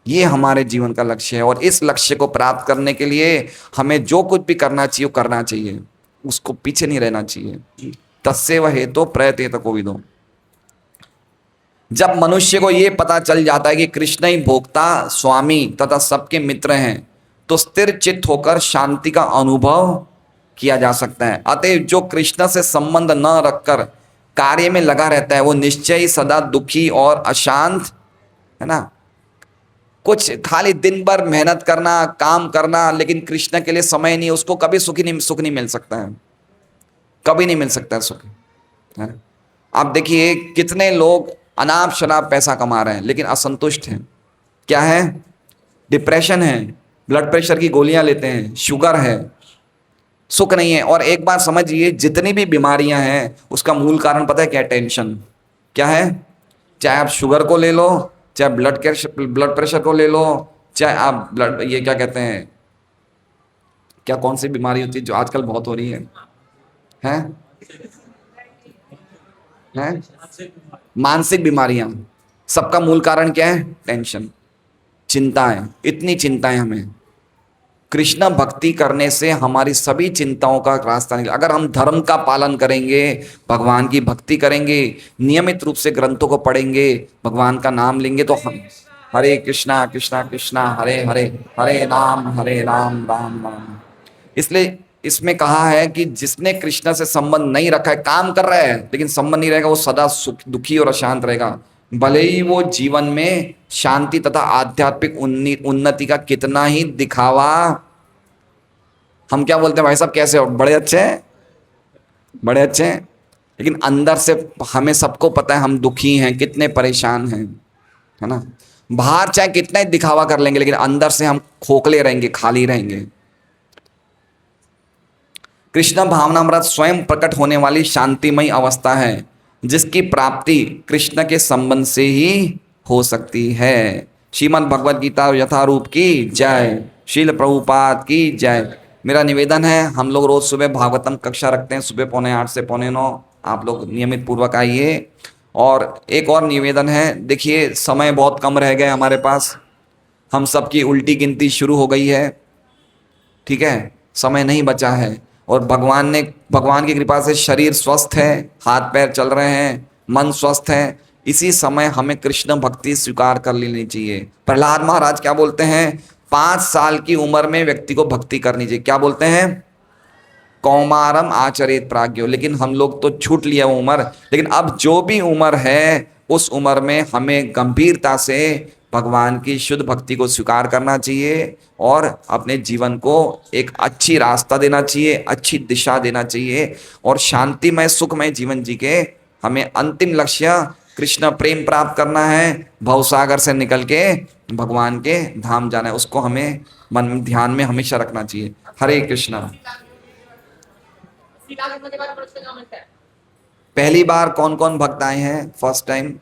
ये हमारे जीवन का लक्ष्य है। और इस लक्ष्य को प्राप्त करने के लिए हमें जो कुछ भी करना चाहिए वो करना चाहिए, उसको पीछे नहीं रहना चाहिए। तस्सेव हेतु प्रयतेत कोविदो। जब मनुष्य को यह पता चल जाता है कि कृष्ण ही भोक्ता, स्वामी तथा सबके मित्र हैं, तो स्थिर चित्त होकर शांति का अनुभव किया जा सकता है। अतः जो कृष्ण से संबंध न रखकर कार्य में लगा रहता है वो निश्चय ही सदा दुखी और अशांत, है ना, कुछ खाली दिन भर मेहनत करना, काम करना, लेकिन कृष्ण के लिए समय नहीं, उसको कभी सुख नहीं मिल सकता है, कभी नहीं मिल सकता है सुख, है। आप देखिए कितने लोग अनाप शनाप पैसा कमा रहे हैं लेकिन असंतुष्ट हैं। क्या है? डिप्रेशन है, ब्लड प्रेशर की गोलियां लेते हैं, शुगर है, सुख नहीं है। और एक बात समझिए, जितनी भी बीमारियां हैं उसका मूल कारण पता है क्या? टेंशन। क्या है? चाहे आप शुगर को ले लो, चाहे ब्लड प्रेशर को ले लो, चाहे आप ब्लड, ये क्या कहते हैं, क्या कौन सी बीमारी होती है जो आजकल बहुत हो रही है? हैं? हैं? मानसिक बीमारियां। सबका मूल कारण क्या है? टेंशन, चिंताएं। इतनी चिंताएं हमें। कृष्ण भक्ति करने से हमारी सभी चिंताओं का रास्ता निकल। अगर हम धर्म का पालन करेंगे, भगवान की भक्ति करेंगे, नियमित रूप से ग्रंथों को पढ़ेंगे, भगवान का नाम लेंगे, तो हम हरे कृष्णा कृष्णा कृष्णा हरे हरे, हरे राम राम राम। इसलिए इसमें कहा है कि जिसने कृष्ण से संबंध नहीं रखा है, काम कर रहा है लेकिन संबंध नहीं रहेगा, वो सदा सुख, दुखी और अशांत रहेगा। भले ही वो जीवन में शांति तथा आध्यात्मिक उन्नति का कितना ही दिखावा, हम क्या बोलते हैं भाई साहब कैसे हो, बड़े अच्छे हैं, बड़े अच्छे हैं, लेकिन अंदर से हमें सबको पता है हम दुखी हैं, कितने परेशान हैं, है ना। बाहर चाहे कितना ही दिखावा कर लेंगे लेकिन अंदर से हम खोखले रहेंगे, खाली रहेंगे। कृष्ण भावनामृत स्वयं प्रकट होने वाली शांतिमय अवस्था है जिसकी प्राप्ति कृष्ण के संबंध से ही हो सकती है। श्रीमद् भगवद गीता यथारूप की जय, शील प्रभुपाद की जय। मेरा निवेदन है, हम लोग रोज सुबह भागवतम कक्षा रखते हैं, सुबह 8:45 से 8:45। आप लोग नियमित पूर्वक आइए। और एक और निवेदन है, देखिए समय बहुत कम रह गए हमारे पास, हम सबकी उल्टी गिनती शुरू हो गई है, ठीक है, समय नहीं बचा है। और भगवान की कृपा से शरीर स्वस्थ है, हाथ पैर चल रहे हैं, मन स्वस्थ है। इसी समय हमें कृष्ण भक्ति स्वीकार कर लेनी चाहिए। प्रहलाद महाराज क्या बोलते हैं? 5 साल की उम्र में व्यक्ति को भक्ति करनी चाहिए। क्या बोलते हैं? कौमारम आचरेत प्राज्ञो। लेकिन हम लोग तो छूट लिया वो उम्र। लेकिन अब जो भी उम्र है उस उम्र में हमें गंभीरता से भगवान की शुद्ध भक्ति को स्वीकार करना चाहिए और अपने जीवन को एक अच्छी रास्ता देना चाहिए, अच्छी दिशा देना चाहिए और शांतिमय सुखमय जीवन जी के हमें अंतिम लक्ष्य कृष्ण प्रेम प्राप्त करना है, भवसागर से निकल के भगवान के धाम जाना है। उसको हमें मन में ध्यान में हमेशा रखना चाहिए। हरे कृष्णा। पहली बार कौन कौन भक्त आए हैं? First time